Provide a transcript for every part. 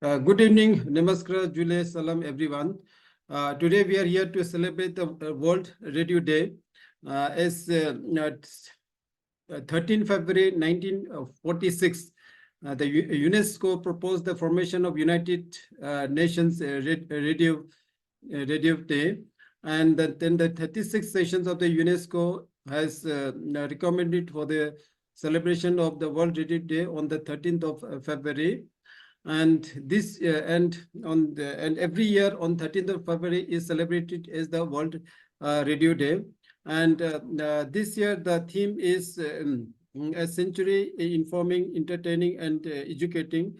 Good evening, Namaskar, Jule, Salam, everyone. Today we are here to celebrate the World Radio Day. As 13 February 1946, the UNESCO proposed the formation of United Nations Radio Day, and then the 36 sessions of the UNESCO has recommended for the celebration of the World Radio Day on the 13th of February. And this and every year on 13th of February is celebrated as the World Radio Day. And this year the theme is a century informing, entertaining, and educating.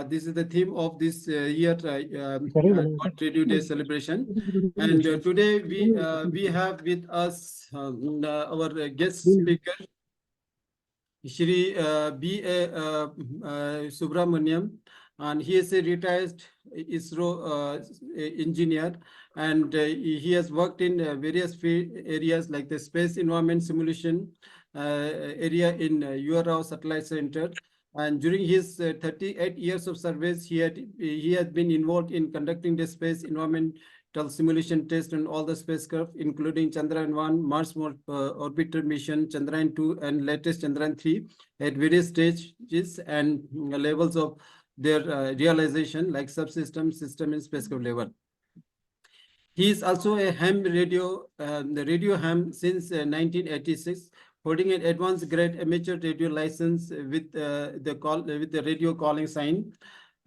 This is the theme of this year World Radio Day celebration. And today we have with us our guest speaker, Shri B.A. Subramaniam, and he is a retired ISRO engineer, and he has worked in various areas like the space environment simulation area in URAO Satellite Center. And during his 38 years of service, he has been involved in conducting the space environment simulation test on all the spacecraft, including Chandrayaan-1, Mars orbiter mission, Chandrayaan-2, and latest Chandrayaan-3 at various stages and levels of their realization, like subsystem, system, and spacecraft level. He is also a ham radio, the radio ham since 1986, holding an advanced grade amateur radio license with the radio calling sign.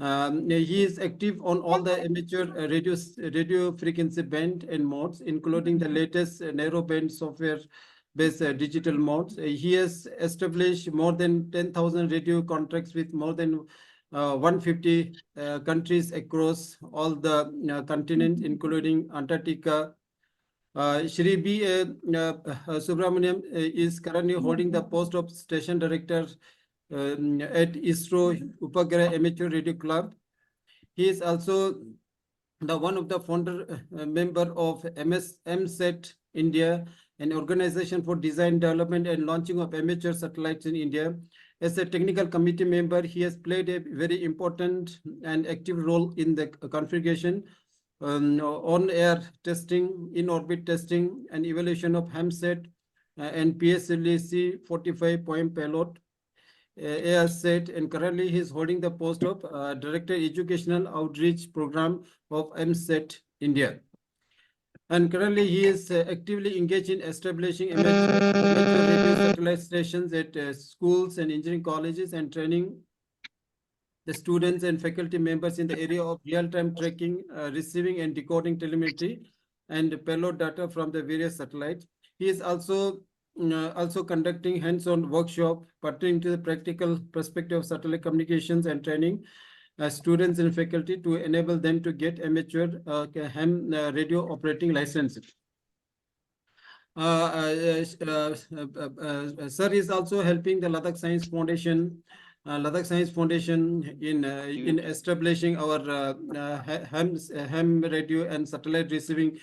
He is active on all the amateur radio frequency band and modes, including the latest narrowband software-based digital modes. He has established more than 10,000 radio contracts with more than 150 countries across all the continents, including Antarctica. Shri B. Subramaniam is currently holding the post of station director at ISRO Upagraha Amateur Radio Club. He is also one of the founder member of MSET India, an organization for design, development, and launching of amateur satellites in India. As a technical committee member, he has played a very important and active role in the configuration, on-air testing, in-orbit testing, and evaluation of HAMSAT and PSLC 45 point payload. As said, and currently he is holding the post of Director Educational Outreach Program of MSET India. And currently he is actively engaged in establishing amateur radio satellite stations at schools and engineering colleges and training the students and faculty members in the area of real-time tracking, receiving and decoding telemetry and payload data from the various satellites. He is also conducting hands-on workshop pertaining to the practical perspective of satellite communications and training students and faculty to enable them to get amateur ham radio operating license. Sir is also helping the Ladakh Science Foundation in establishing our ham radio and satellite receiving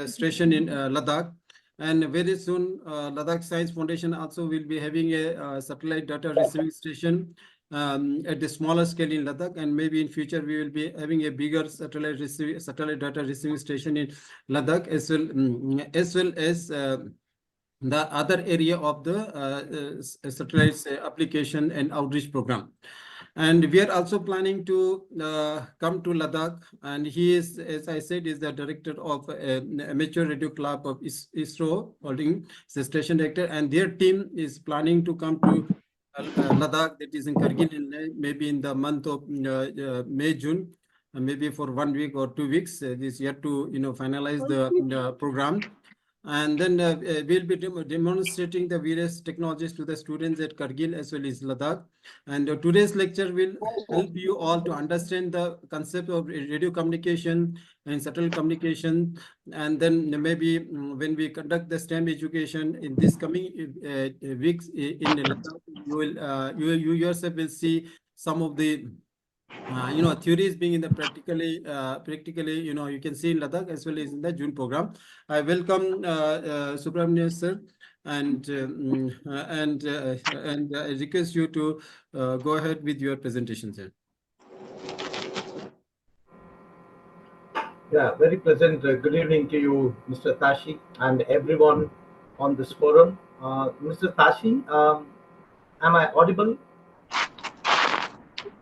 station in Ladakh. And very soon, Ladakh Science Foundation also will be having a satellite data receiving station at the smaller scale in Ladakh, and maybe in future we will be having a bigger satellite data receiving station in Ladakh as well as the other area of the satellites application and outreach program. And we are also planning to come to Ladakh, and he is, as I said, is the director of Amateur Radio Club of ISRO, holding the station director, and their team is planning to come to Ladakh, that is in Kargil, maybe in the month of May, June, maybe for 1 week or 2 weeks. This year to finalize the program. And then we'll be demonstrating the various technologies to the students at Kargil as well as Ladakh. And today's lecture will help you all to understand the concept of radio communication and satellite communication. And then maybe when we conduct the STEM education in this coming weeks in Ladakh, you yourself will see some of the theories being in the practically, you can see in Ladakh as well as in the June program. I welcome Subramanian sir, and I request you to go ahead with your presentation, sir. Yeah, very pleasant. Good evening to you, Mr. Tashi, and everyone on this forum. Mr. Tashi, am I audible?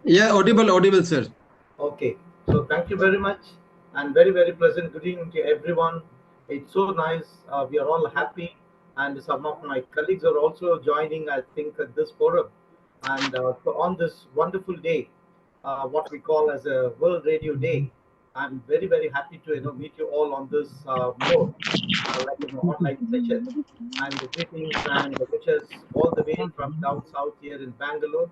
Yeah, audible, sir. Okay, so thank you very much, and very, very pleasant good evening to everyone. It's so nice. We are all happy, and some of my colleagues are also joining, I think, at this forum. And so on this wonderful day, what we call as a World Radio Day, I'm very, very happy to meet you all on this mode, like online session. And the greetings and the wishes all the way from down south here in Bangalore.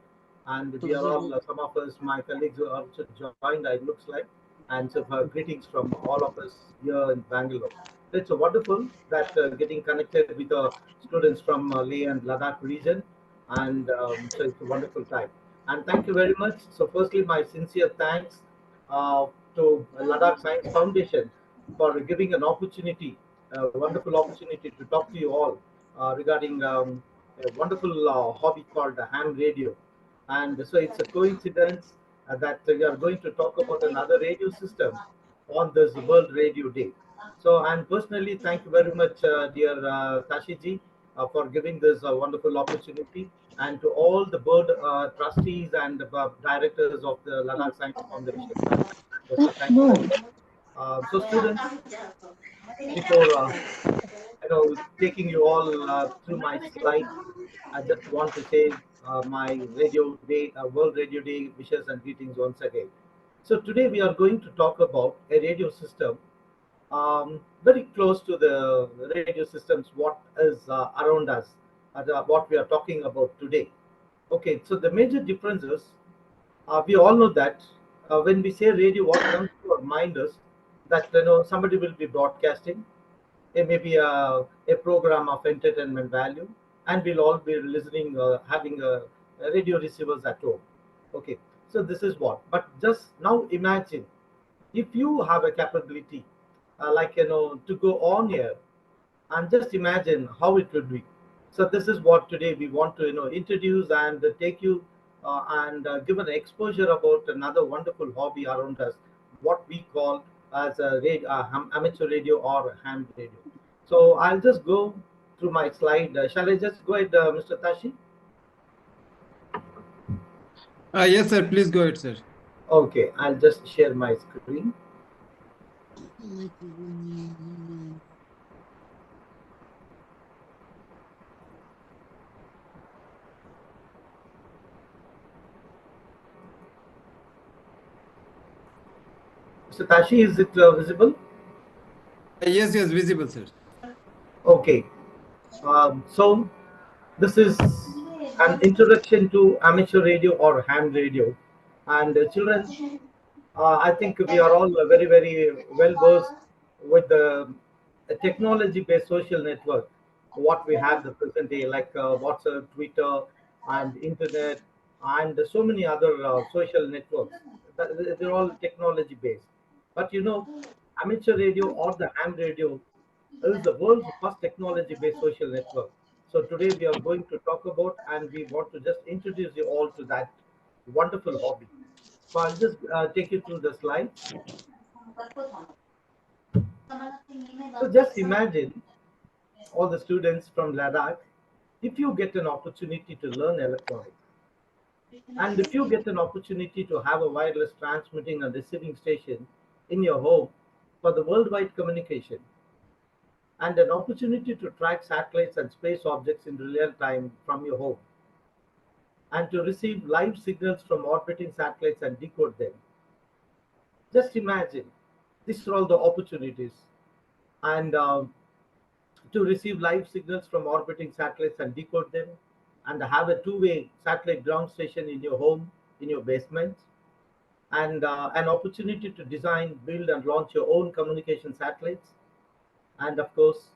And we are all, some of us, my colleagues who are also joined, it looks like. And so, greetings from all of us here in Bangalore. It's wonderful that getting connected with students from Leh and Ladakh region. And so it's a wonderful time. And thank you very much. So, firstly, my sincere thanks uh, to Ladakh Science Foundation for giving an opportunity, a wonderful opportunity to talk to you all regarding a wonderful hobby called ham radio. And so it's a coincidence that we are going to talk about another radio system on this World Radio Day. So, and personally, thank you very much, dear Tashiji, for giving this wonderful opportunity, and to all the board trustees and directors of the Ladakh Science Foundation. So, thank you very much. So, students, before taking you all through my slides, I just want to say my Radio Day, World Radio Day wishes and greetings once again. So today we are going to talk about a radio system very close to the radio systems what is around us, what we are talking about today. Okay, so the major difference is we all know that when we say radio, what comes to our mind is that somebody will be broadcasting maybe a program of entertainment value, and we'll all be listening, having radio receivers at home. Okay, so this is what. But just now imagine if you have a capability, like to go on here and just imagine how it would be. So this is what today we want to introduce and take you and give an exposure about another wonderful hobby around us, what we call as a amateur radio or ham radio. So I'll just go through my slide. Shall I just go ahead, Mr. Tashi? Yes, sir. Please go ahead, sir. Okay, I'll just share my screen. Mr. Tashi, is it visible? Yes, visible, sir. Okay. So this is an introduction to amateur radio or ham radio. And children, I think we are all very, very well versed with the technology-based social network. What we have the present day, like WhatsApp, Twitter, and internet, and so many other social networks. They're all technology-based. But amateur radio or the ham radio is the world's first technology-based social network. So today we are going to talk about, and we want to just introduce you all to that wonderful hobby. So I'll just take you through the slides. So just imagine all the students from Ladakh, if you get an opportunity to learn electronics, and if you get an opportunity to have a wireless transmitting and receiving station in your home for the worldwide communication, and an opportunity to track satellites and space objects in real time from your home, and to receive live signals from orbiting satellites and decode them. Just imagine, these are all the opportunities. And to receive live signals from orbiting satellites and decode them, and have a two-way satellite ground station in your home, in your basement, and an opportunity to design, build, and launch your own communication satellites, and of course,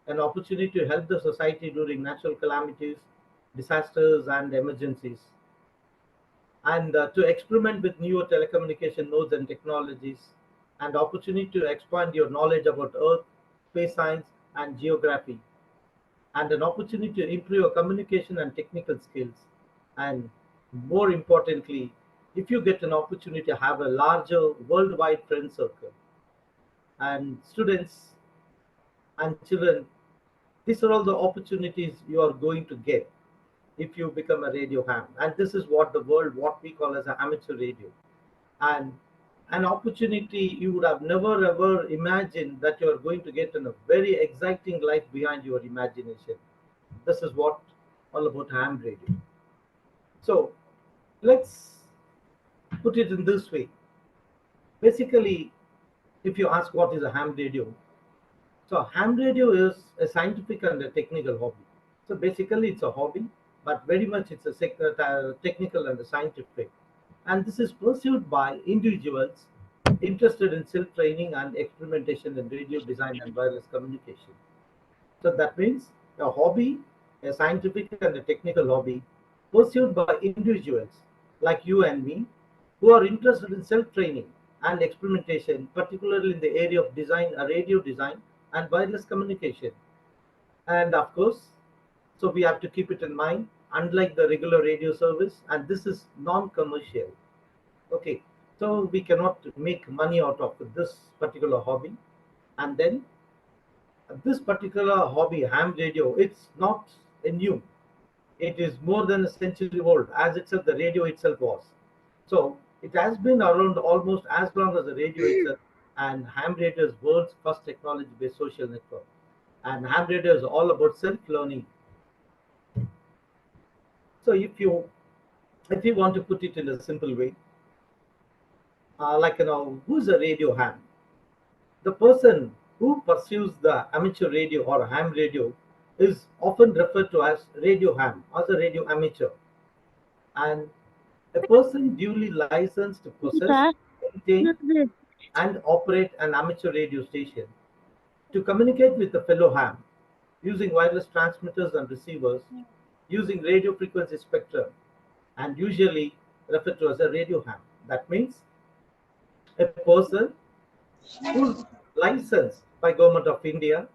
an opportunity to help the society during natural calamities, disasters, and emergencies, and to experiment with newer telecommunication nodes and technologies, and opportunity to expand your knowledge about Earth, space science, and geography, and an opportunity to improve your communication and technical skills. And more importantly, if you get an opportunity to have a larger worldwide friend circle. and students and children, these are all the opportunities you are going to get if you become a radio ham. And this is what the world, what we call as an amateur radio. And an opportunity you would have never ever imagined that you are going to get in a very exciting life behind your imagination. This is what all about ham radio. So let's put it in this way. Basically, if you ask what is a ham radio, so ham radio is a scientific and a technical hobby. So basically, it's a hobby, but very much it's a technical and a scientific. And this is pursued by individuals interested in self-training and experimentation in radio design and wireless communication. So that means a hobby, a scientific and a technical hobby, pursued by individuals like you and me, who are interested in self-training and experimentation, particularly in the area of design, radio design, and wireless communication. And of course, so we have to keep it in mind, unlike the regular radio service, and this is non-commercial. Okay, so we cannot make money out of this particular hobby. And then this particular hobby, ham radio, it's not a new. It is more than a century old, as itself the radio itself was. So it has been around almost as long as the radio itself. And ham radio is world's first technology-based social network. And ham radio is all about self-learning. So if you want to put it in a simple way, like who's a radio ham? The person who pursues the amateur radio or ham radio is often referred to as radio ham, as a radio amateur. And a person duly licensed to possess, maintain, and operate an amateur radio station to communicate with a fellow ham using wireless transmitters and receivers, using radio frequency spectrum, and usually referred to as a radio ham. That means a person who's licensed by Government of India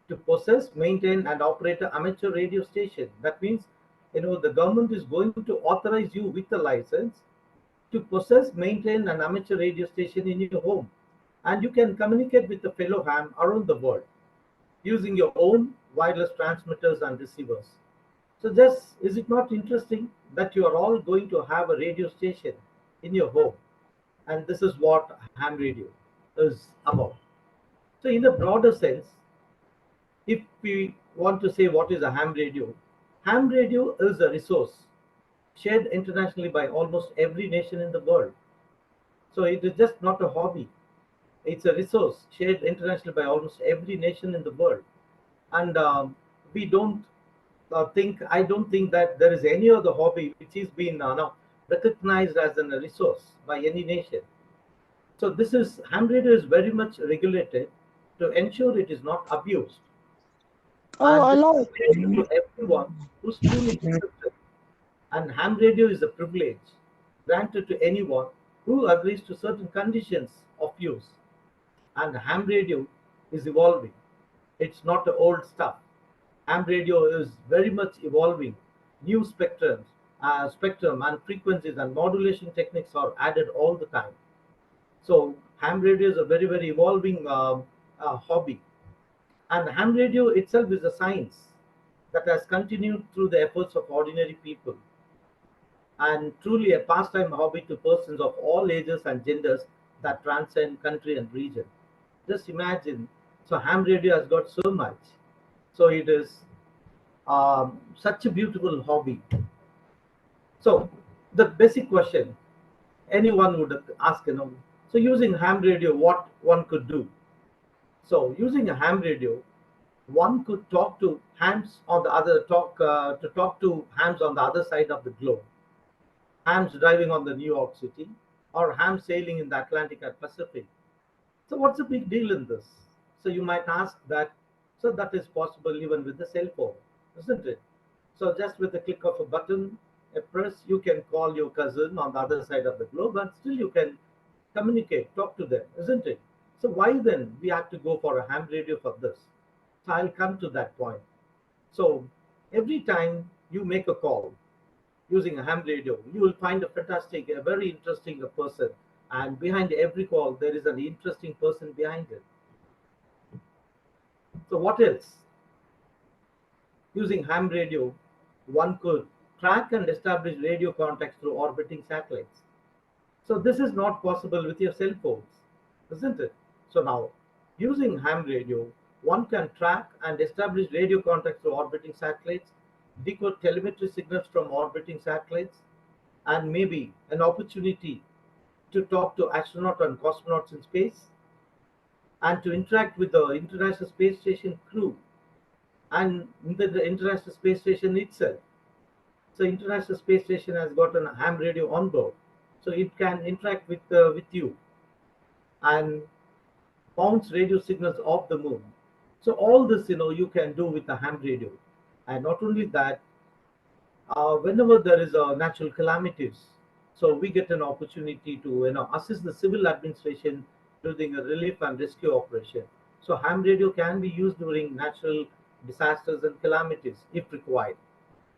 to possess, maintain, and operate an amateur radio station. That means, the government is going to authorize you with a license to possess, maintain an amateur radio station in your home, and you can communicate with the fellow ham around the world using your own wireless transmitters and receivers. So, just is it not interesting that you are all going to have a radio station in your home? And this is what ham radio is about. So, in a broader sense, if we want to say what is a ham radio is a resource shared internationally by almost every nation in the world. So, it is just not a hobby, it's a resource shared internationally by almost every nation in the world. And we don't I don't think that there is any other hobby which is being now recognized as a resource by any nation. So this is ham radio is very much regulated to ensure it is not abused, and Oh, a this lot. is available to everyone who's truly interested. And ham radio is a privilege granted to anyone who agrees to certain conditions of use. And ham radio is evolving. It's not the old stuff. Ham radio is very much evolving. New spectrum and frequencies and modulation techniques are added all the time. So ham radio is a very very evolving hobby, and ham radio itself is a science that has continued through the efforts of ordinary people, and truly a pastime hobby to persons of all ages and genders that transcend country and region. Just imagine, so ham radio has got so much. So it is such a beautiful hobby. So the basic question anyone would ask, so using ham radio, what one could do? So using a ham radio, one could talk to hams on the other talk to hams on the other side of the globe, hams driving on the New York City, or hams sailing in the Atlantic and Pacific. So what's the big deal in this? So you might ask that. So that is possible even with the cell phone, isn't it? So just with the click of a button, a press, you can call your cousin on the other side of the globe, and still you can communicate, talk to them, isn't it? So why then we have to go for a ham radio for this? So I'll come to that point. So every time you make a call using a ham radio, you will find a fantastic, a very interesting person. And behind every call, there is an interesting person behind it. So what else? Using ham radio, one could track and establish radio contacts through orbiting satellites. So this is not possible with your cell phones, isn't it? So now, using ham radio, one can track and establish radio contacts through orbiting satellites, decode telemetry signals from orbiting satellites, and maybe an opportunity to talk to astronauts and cosmonauts in space, and to interact with the International Space Station crew and the International Space Station itself. So International Space Station has got an ham radio on board, so it can interact with you and bounce radio signals off the moon. So all this, you can do with a ham radio, and not only that, whenever there is a natural calamities, so we get an opportunity to assist the civil administration during a relief and rescue operation. So ham radio can be used during natural disasters and calamities if required.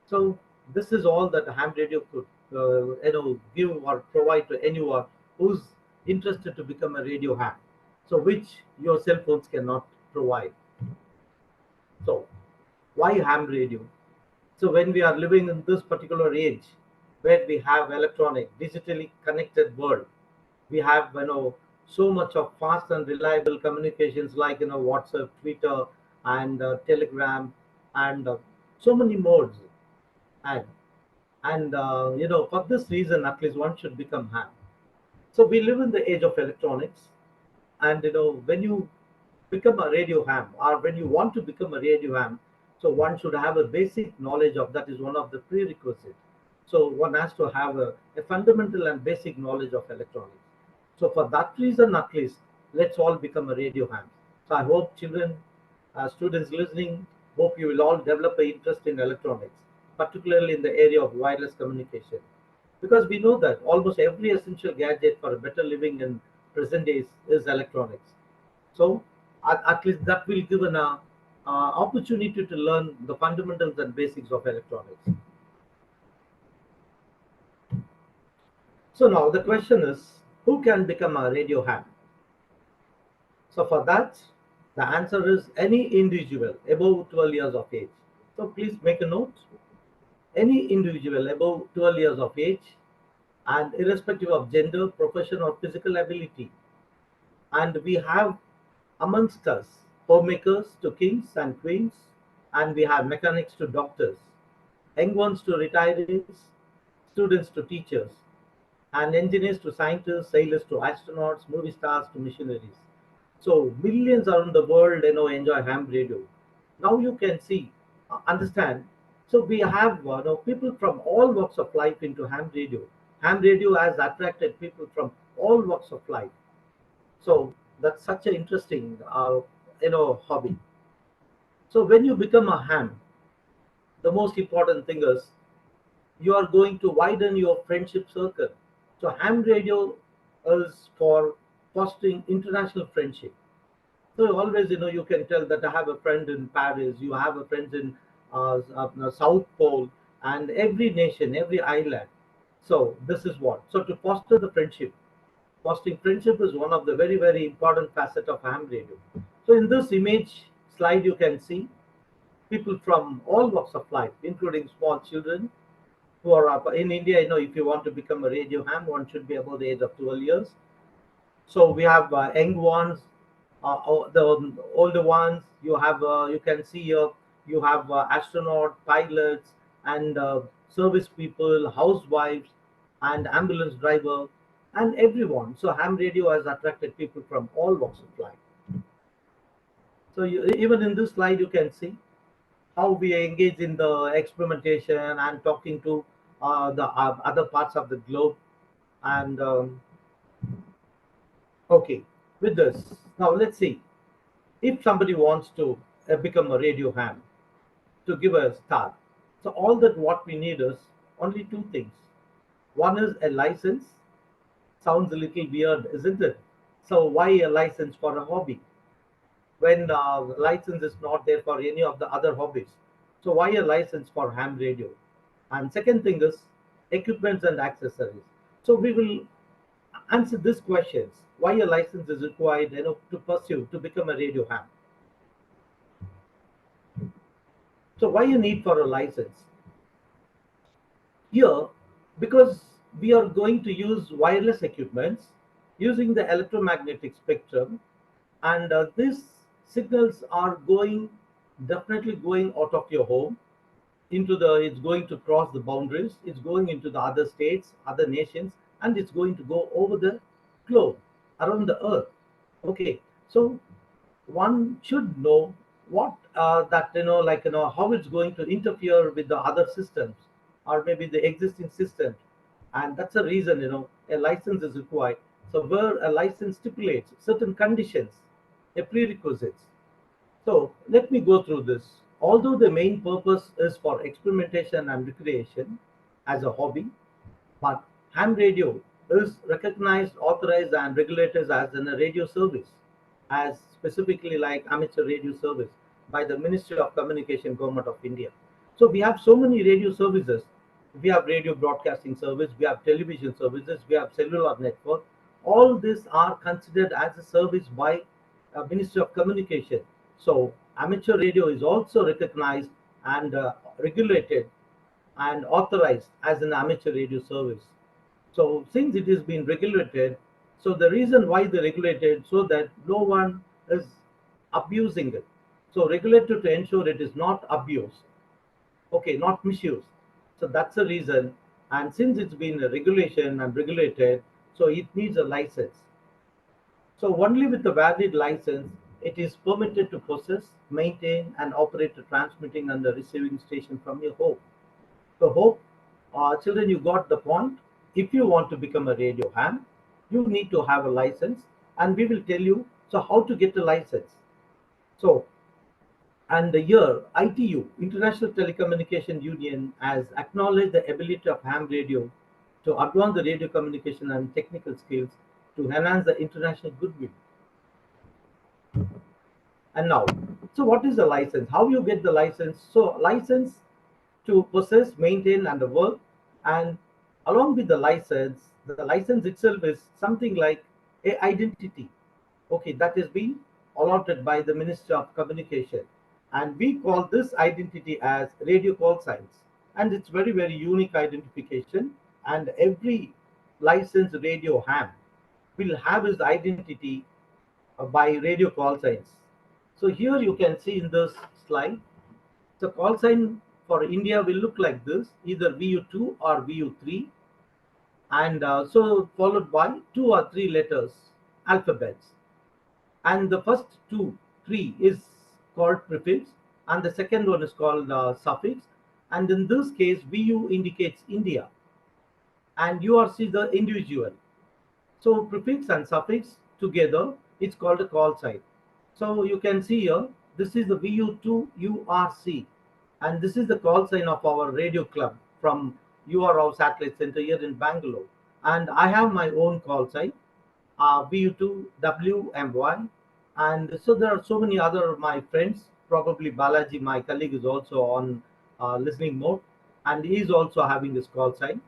So this is all that a ham radio could give or provide to anyone who's interested to become a radio ham. So which your cell phones cannot provide. So why ham radio? So when we are living in this particular age where we have electronic, digitally connected world, we have so much of fast and reliable communications like WhatsApp, Twitter, and Telegram, and so many modes. And for this reason, at least one should become ham. So we live in the age of electronics, and when you become a radio ham, or when you want to become a radio ham, so one should have a basic knowledge of that is one of the prerequisites. So one has to have a fundamental and basic knowledge of electronics. So for that reason, at least, let's all become a radio ham. So I hope children, students listening, hope you will all develop an interest in electronics, particularly in the area of wireless communication. Because we know that almost every essential gadget for a better living in present days is electronics. So at least that will give an opportunity to learn the fundamentals and basics of electronics. So now the question is, who can become a radio ham? So for that, the answer is any individual above 12 years of age. So please make a note. Any individual above 12 years of age, and irrespective of gender, profession, or physical ability. And we have amongst us homemakers to kings and queens, and we have mechanics to doctors, young ones to retirees, students to teachers, and engineers to scientists, sailors to astronauts, movie stars to missionaries. So millions around the world, enjoy ham radio. Now you can see, understand. So we have people from all walks of life into ham radio. Ham radio has attracted people from all walks of life. So that's such an interesting, hobby. So when you become a ham, the most important thing is you are going to widen your friendship circle. So ham radio is for fostering international friendship. So always, you can tell that I have a friend in Paris, you have a friend in South Pole, and every nation, every island. So this is what. So to foster the friendship, fostering friendship is one of the very, very important facet of ham radio. So in this image slide, you can see people from all walks of life, including small children who are up in India. If you want to become a radio ham, one should be above the age of 12 years. So we have young ones, the older ones. You can see here, you have astronaut, pilots, and service people, housewives, and ambulance driver, and everyone. So ham radio has attracted people from all walks of life. So even in this slide, you can see how we engage in the experimentation and talking to the other parts of the globe. And okay, with this, now let's see if somebody wants to become a radio ham, to give a start. So all that what we need is only two things. One is a license. Sounds a little weird, isn't it? So why a license for a hobby when license is not there for any of the other hobbies? So why a license for ham radio? And second thing is equipments and accessories. So we will answer these questions. Why a license is required, to pursue to become a radio ham. So why a need for a license? Here, because we are going to use wireless equipments using the electromagnetic spectrum, and these signals are going definitely going out of your home into the, it's going to cross the boundaries, it's going into the other states, other nations, and it's going to go over the globe, around the earth. Okay, so one should know what that, like, how it's going to interfere with the other systems, or maybe the existing system. And that's a reason, a license is required. So where a license stipulates certain conditions, a prerequisites. So let me go through this. Although the main purpose is for experimentation and recreation as a hobby, but ham radio is recognized, authorized, and regulated as a radio service, as specifically like amateur radio service by the Ministry of Communication, Government of India. So we have so many radio services. We have radio broadcasting service, we have television services, we have cellular network. All these are considered as a service by Ministry of Communication. So amateur radio is also recognized and regulated and authorized as an amateur radio service. So since it is being regulated, so the reason why they regulated, so that no one is abusing it. So regulated to ensure it is not abused, okay, not misused. So that's the reason. And since it's been a regulation and regulated, so it needs a license. So only with a valid license, it is permitted to possess, maintain, and operate a transmitting and a receiving station from your home. So hope, children, you got the point. If you want to become a radio ham, you need to have a license, and we will tell you so how to get a license. So, and the year ITU, International Telecommunication Union, has acknowledged the ability of ham radio to advance the radio communication and technical skills to enhance the international goodwill. And now, so what is a license? How you get the license? So license to possess, maintain, and work. And along with the license itself is something like a identity. Okay, that is being allotted by the Ministry of Communication. And we call this identity as radio call signs. And it's very, very unique identification. And every licensed radio ham will have his identity by radio call signs. So here you can see in this slide, the call sign for India will look like this, either VU2 or VU3, and so followed by 2 or 3 letters, alphabets. And the first two, three is called prefix, and the second one is called suffix. And in this case, VU indicates India, and URC the individual. So prefix and suffix together, it's called a call sign. So you can see here, this is the VU2 URC, and this is the call sign of our radio club from URO Satellite Center here in Bangalore. And I have my own call sign, VU2 WMY. And so there are so many other my friends, probably Balaji, my colleague, is also on listening mode, and he is also having his call sign,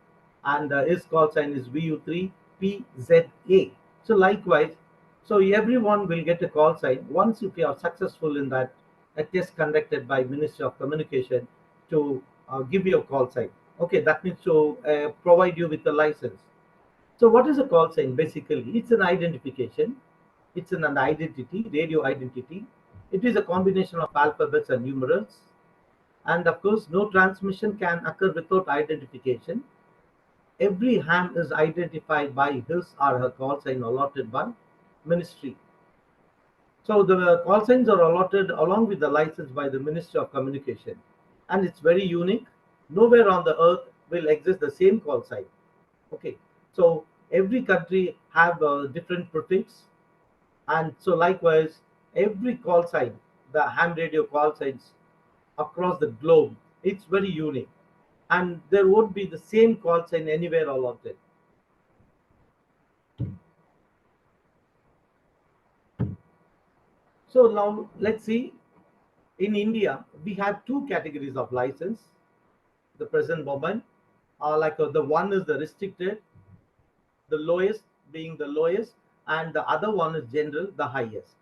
and his call sign is VU3PZA. So likewise, so everyone will get a call sign once if you are successful in that a test conducted by Ministry of Communication to give you a call sign. Okay, that means to provide you with a license. So what is a call sign? Basically, it's an identification. It's an identity, radio identity. It is a combination of alphabets and numerals. And of course, no transmission can occur without identification. Every ham is identified by his or her call sign allotted by ministry. So the call signs are allotted along with the license by the Ministry of Communication. And it's very unique. Nowhere on the earth will exist the same call sign. Okay. So every country have a different prefix. And so likewise, every call sign, the ham radio call signs across the globe, it's very unique. And there won't be the same call sign anywhere allotted. So now let's see, in India, we have two categories of license. The present moment, the one is the restricted, the lowest being the lowest, and the other one is general, the highest.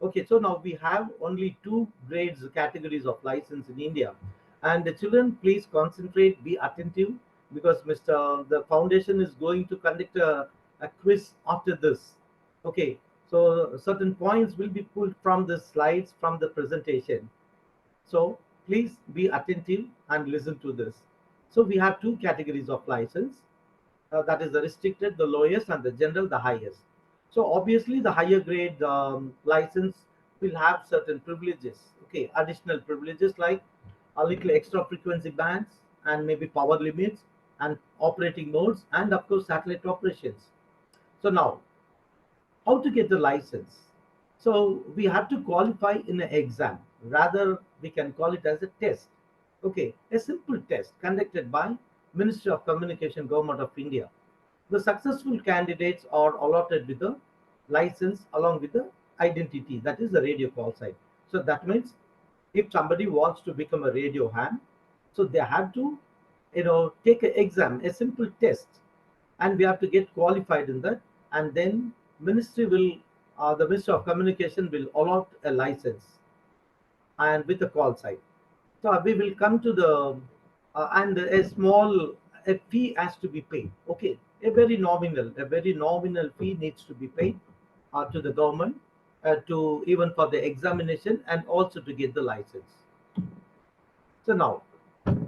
Okay, so now we have only two grades categories of license in India. And the children, please concentrate, be attentive, because Mr. The foundation is going to conduct a quiz after this. Okay, so certain points will be pulled from the slides from the presentation. So please be attentive and listen to this. So we have two categories of license, that is the restricted, the lowest, and the general, the highest. So obviously, the higher grade license will have certain privileges, okay, additional privileges like a little extra frequency bands and maybe power limits and operating modes and of course satellite operations. So now, how to get the license? So we have to qualify in an exam. Rather, we can call it as a test. Okay, a simple test conducted by Ministry of Communication, Government of India. The successful candidates are allotted with a license along with the identity, that is the radio call sign. So that means if somebody wants to become a radio ham, so they have to, take an exam, a simple test, and we have to get qualified in that, and then ministry will, the Ministry of Communication will allot a license and with a call sign. So we will come to the and a small a fee has to be paid. Okay, a very nominal fee needs to be paid to the government to even for the examination and also to get the license. So now,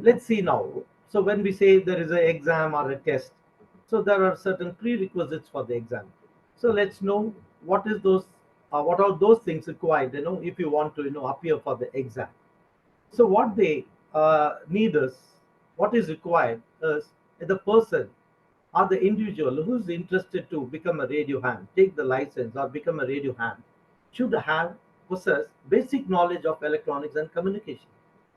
let's see now. So when we say there is an exam or a test, so there are certain prerequisites for the exam. So let's know what is those, what are those things required, if you want to, appear for the exam. So what they need is, what is required is the person or the individual who's interested to become a radio ham, take the license or become a radio ham, should have possess basic knowledge of electronics and communication.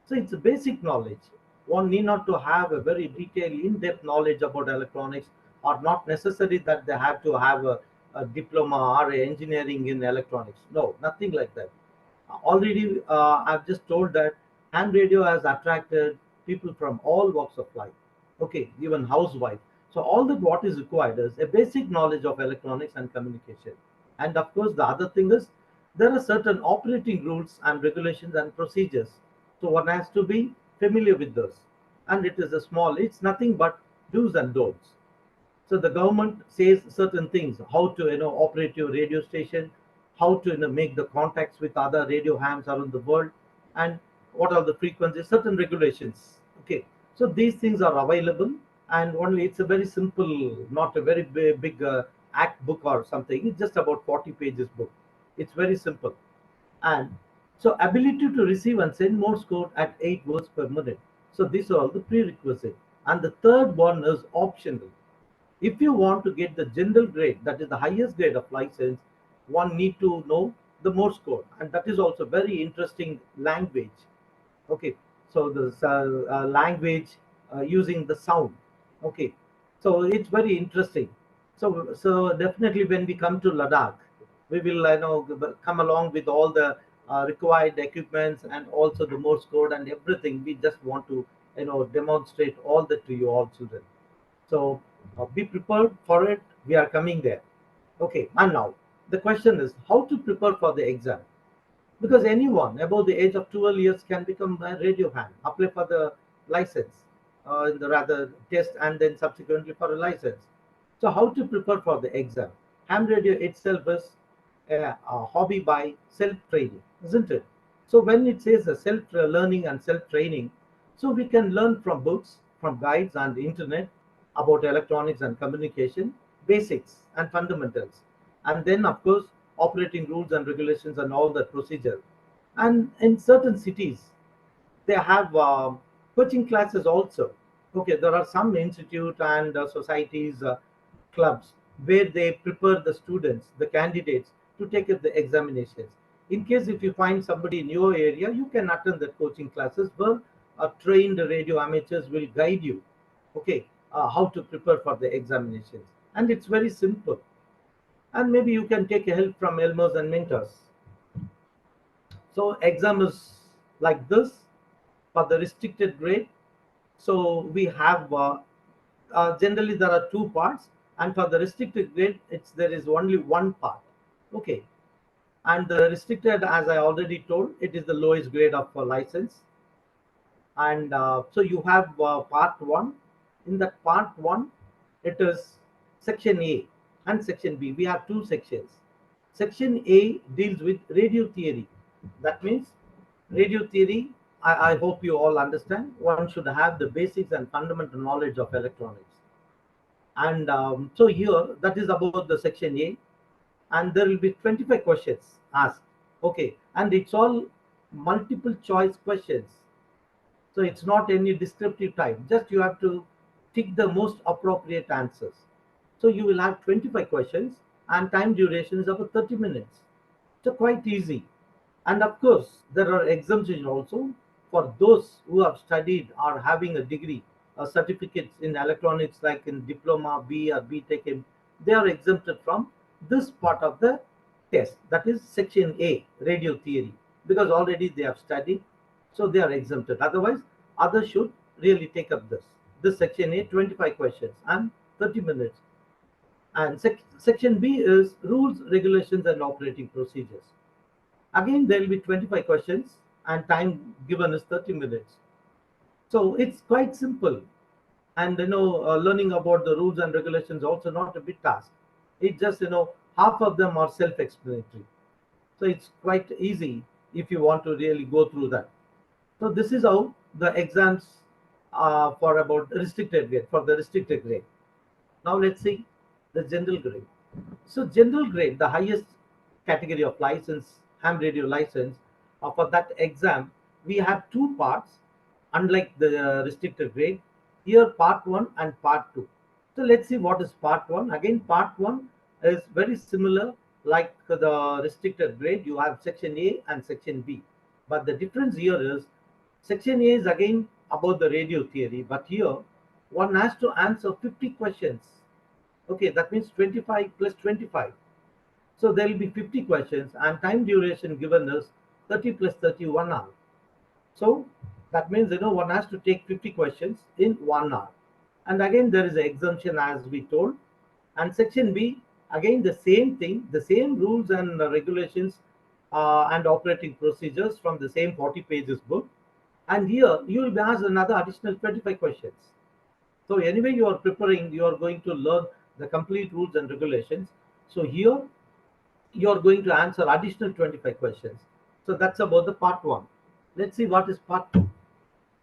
So it's a basic knowledge. One need not to have a very detailed, in-depth knowledge about electronics, or not necessary that they have to have a diploma or a engineering in electronics. No, nothing like that. Already, I've just told that ham radio has attracted people from all walks of life. Okay, even housewife. So all that what is required is a basic knowledge of electronics and communication. And of course, the other thing is there are certain operating rules and regulations and procedures. So one has to be familiar with those. And it is a small, it's nothing but do's and don'ts. So the government says certain things, how to operate your radio station, how to make the contacts with other radio hams around the world, and what are the frequencies, certain regulations. Okay, so these things are available, and only it's a very simple, not a very big act book or something. It's just about 40 pages book. It's very simple, and so ability to receive and send Morse code at 8 words per minute. So these are all the prerequisite, and the third one is optional. If you want to get the general grade, that is the highest grade of license, one need to know the Morse code, and that is also very interesting language. Okay, so the language using the sound. Okay, so it's very interesting. So definitely when we come to Ladakh, we will come along with all the required equipments and also the Morse code and everything. We just want to demonstrate all that to you all children. So be prepared for it. We are coming there. Okay, and now the question is how to prepare for the exam. Because anyone above the age of 12 years can become a radio hand, apply for the license, in the rather test, and then subsequently for a license. So how to prepare for the exam? Ham radio itself is a hobby by self-training, isn't it? So when it says a self-learning and self-training, so we can learn from books, from guides and the internet about electronics and communication, basics and fundamentals. And then, of course, operating rules and regulations and all that procedure. And in certain cities, they have coaching classes also. Okay, there are some institute and societies, clubs where they prepare the students, the candidates, to take up the examinations. In case if you find somebody in your area, you can attend the coaching classes where trained radio amateurs will guide you. Okay, how to prepare for the examinations, and it's very simple. And maybe you can take help from elmers and mentors. So exam is like this for the restricted grade. So we have generally there are two parts, and for the restricted grade, it's there is only one part. Okay, And the restricted, as I already told, it is the lowest grade of license. And so you have part one. In that part one, it is section A and section B. We have two sections. Section A deals with radio theory. That means radio theory, I hope you all understand, one should have the basics and fundamental knowledge of electronics. And so here, that is about the section A, and there will be 25 questions asked. Okay, and it's all multiple choice questions. So it's not any descriptive type, just you have to pick the most appropriate answers. So you will have 25 questions and time duration is about 30 minutes. So quite easy. And of course, there are exemptions also for those who have studied or having a degree or certificates in electronics, like in diploma, B or B Tech. They are exempted from this part of the test. That is section A, radio theory, because already they have studied, so they are exempted. Otherwise, others should really take up this. This section A, 25 questions and 30 minutes. And section B is rules, regulations, and operating procedures. Again, there will be 25 questions and time given is 30 minutes. So it's quite simple. And learning about the rules and regulations also not a big task. It just half of them are self-explanatory. So it's quite easy if you want to really go through that. So this is how the exams for about restricted grade, for the restricted grade. Now let's see the general grade. So general grade, the highest category of license, ham radio license, for that exam, we have two parts, unlike the restricted grade. Here part 1 and part 2. So let's see what is part 1. Again, part 1 is very similar like the restricted grade. You have section A and section B. But the difference here is section A is again about the radio theory, but here one has to answer 50 questions. Okay, that means 25 plus 25. So there will be 50 questions and time duration given is 30 plus 31 hour. So that means one has to take 50 questions in 1 hour. And again there is an exemption as we told. And section B, again the same thing, the same rules and regulations and operating procedures from the same 40 pages book. And here you will be asked another additional 25 questions. So anyway you are preparing, you are going to learn the complete rules and regulations. So here you are going to answer additional 25 questions. So that's about the part 1. Let's see what is part 2.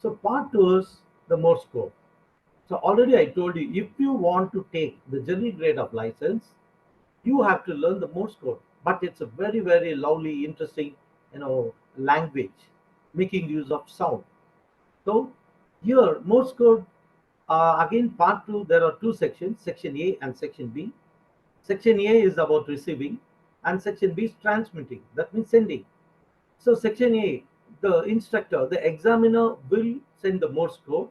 So part 2 is the Morse code. So already I told you, if you want to take the general grade of license, you have to learn the Morse code. But it's a very, very lovely, interesting, language, making use of sound. So here, Morse code, again part 2, there are two sections, section A and section B. Section A is about receiving and section B is transmitting, that means sending. So section A, the instructor, the examiner will send the Morse code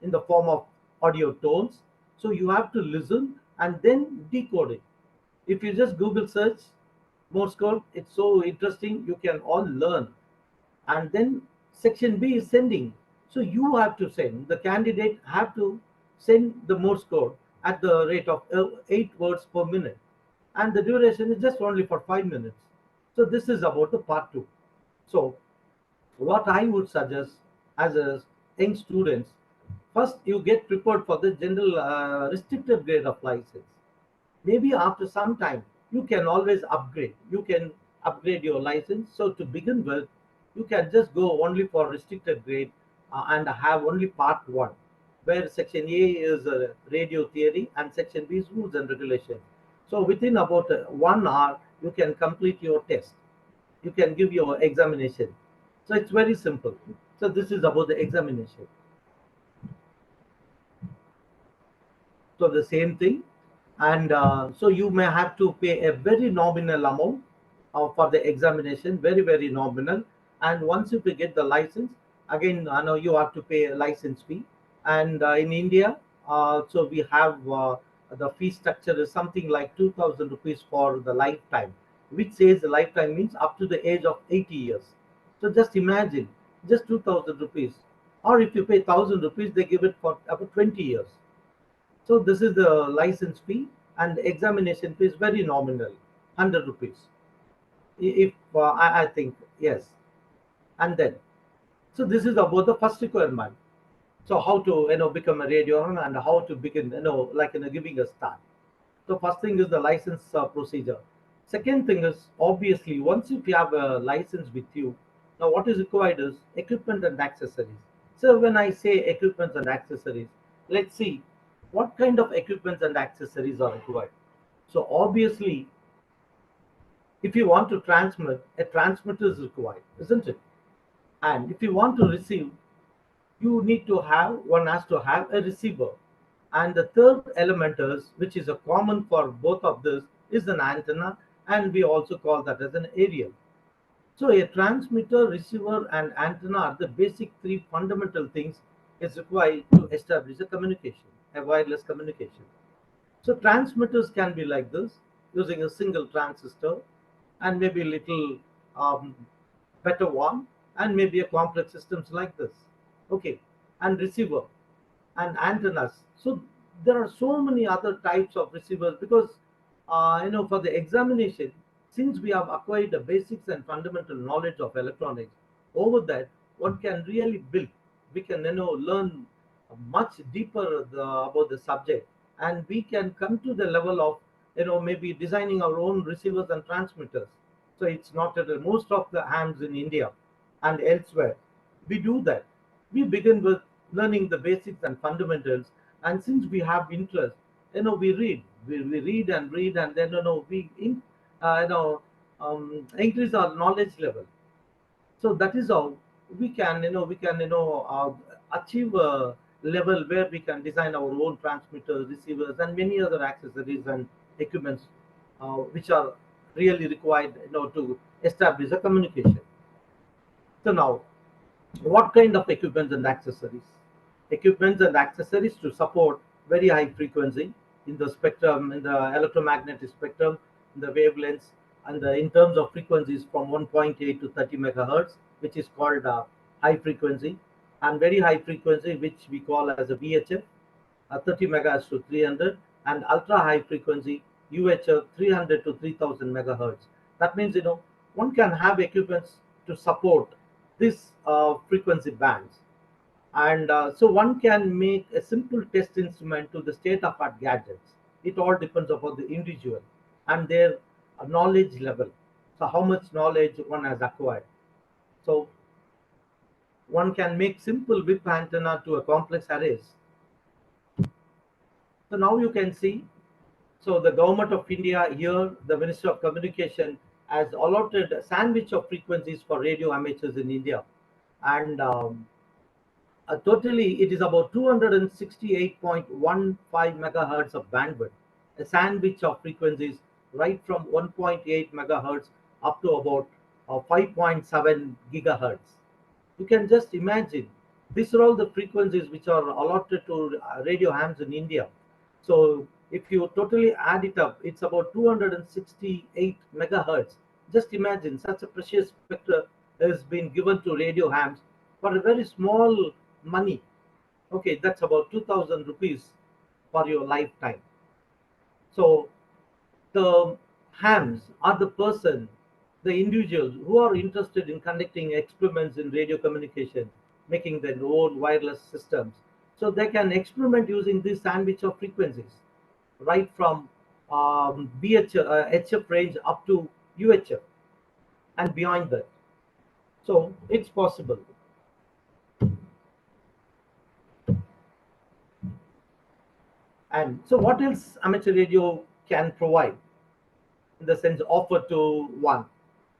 in the form of audio tones. So you have to listen and then decode it. If you just Google search Morse code, it's so interesting, you can all learn. And then section B is sending. So you have to send, the candidate have to send the Morse code at the rate of 8 words per minute. And the duration is just only for 5 minutes. So this is about the part 2. So what I would suggest as a young students, first you get prepared for the general restricted grade of license. Maybe after some time, you can always upgrade. You can upgrade your license. So to begin with, you can just go only for restricted grade and have only part 1, where section A is radio theory and section B is rules and regulations. So within about 1 hour, you can complete your test. You can give your examination. So it's very simple. So this is about the examination. So the same thing. And so you may have to pay a very nominal amount for the examination, very, very nominal. And once you get the license, again, I know you have to pay a license fee. And in India, so we have the fee structure is something like 2,000 rupees for the lifetime, which says the lifetime means up to the age of 80 years. So just imagine, just 2,000 rupees. Or if you pay 1,000 rupees, they give it for about 20 years. So this is the license fee, and the examination fee is very nominal, 100 rupees. If I think yes, and then so this is about the first requirement. So how to become a radion and how to begin like giving a start. So first thing is the license procedure. Second thing is obviously once if you have a license with you, now what is required is equipment and accessories. So when I say equipment and accessories, let's see what kind of equipment and accessories are required. So obviously, if you want to transmit, a transmitter is required, isn't it? And if you want to receive, you need to have one has to have a receiver. And the third element is, which is a common for both of this, is an antenna, and we also call that as an aerial. So a transmitter, receiver, and antenna are the basic three fundamental things is required to establish a communication, a wireless communication. So transmitters can be like this, using a single transistor, and maybe a little um, better one, and maybe a complex systems like this. Okay, and receiver and antennas. So there are so many other types of receivers because for the examination, since we have acquired the basics and fundamental knowledge of electronics, over that one can really build. We can learn much deeper about the subject, and we can come to the level of maybe designing our own receivers and transmitters. So it's not at most of the hams in India and elsewhere. We do that. We begin with learning the basics and fundamentals, and since we have interest, we read. We read and read, and then increase our knowledge level. So that is how we can achieve a level where we can design our own transmitters, receivers, and many other accessories and equipments which are really required to establish a communication. So now, what kind of equipments and accessories? Equipments and accessories to support very high frequency in the spectrum, in the electromagnetic spectrum, in the wavelengths, and in terms of frequencies from 1.8 to 30 megahertz, which is called high frequency, and very high frequency, which we call as a VHF, 30 megahertz to 300, and ultra high frequency UHF 300 to 3000 megahertz. That means one can have equipments to support this frequency bands, and so one can make a simple test instrument to the state of art gadgets. It all depends upon the individual and their knowledge level. So how much knowledge one has acquired. So one can make simple whip antenna to a complex arrays. So now you can see, so the government of India here, the Minister of Communication has allotted a sandwich of frequencies for radio amateurs in India. And totally, it is about 268.15 megahertz of bandwidth, a sandwich of frequencies right from 1.8 megahertz up to about 5.7 gigahertz. You can just imagine these are all the frequencies which are allotted to radio hams in India. So if you totally add it up, it's about 268 megahertz. Just imagine such a precious spectrum has been given to radio hams for a very small money. Okay, that's about 2000 rupees for your lifetime. So the hams are the person, the individuals who are interested in conducting experiments in radio communication, making their own wireless systems. So they can experiment using this sandwich of frequencies, right from HF range up to UHF and beyond that. So it's possible. And so what else amateur radio can provide, in the sense offer to one?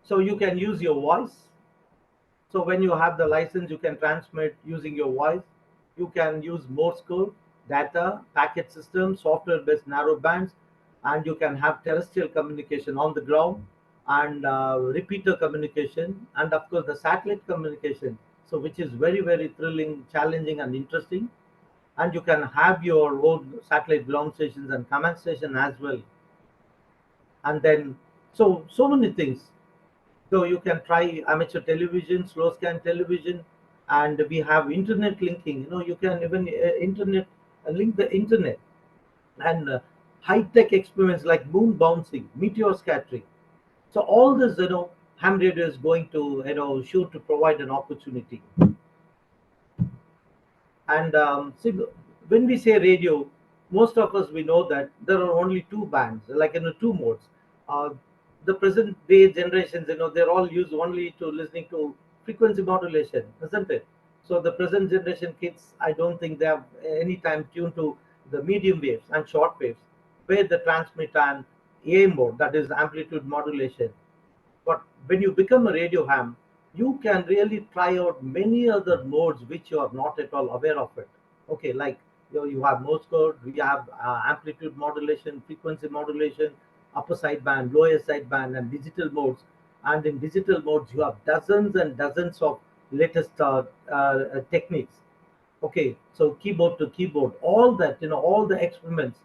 So you can use your voice. So when you have the license, you can transmit using your voice. You can use Morse code, data, packet system, software-based narrow bands, and you can have terrestrial communication on the ground, and repeater communication, and of course the satellite communication. So which is very, very thrilling, challenging, and interesting. And you can have your own satellite ground stations and command station as well. And then so many things. So you can try amateur television, slow scan television, and we have internet linking. You can even internet link the internet, and high tech experiments like moon bouncing, meteor scattering. So all this, ham radio is going to, sure to provide an opportunity. And see, when we say radio, most of us we know that there are only two bands, like two modes. Uh, the present day generations, they're all used only to listening to frequency modulation, isn't it? So the present generation kids, I don't think they have any time tuned to the medium waves and short waves, where the transmit and AM mode, that is amplitude modulation. But when you become a radio ham, you can really try out many other modes which you are not at all aware of it. Okay, like you have Morse code, we have amplitude modulation, frequency modulation, upper sideband, lower sideband, and digital modes. And in digital modes, you have dozens and dozens of latest techniques. Okay, so keyboard to keyboard, all that, all the experiments.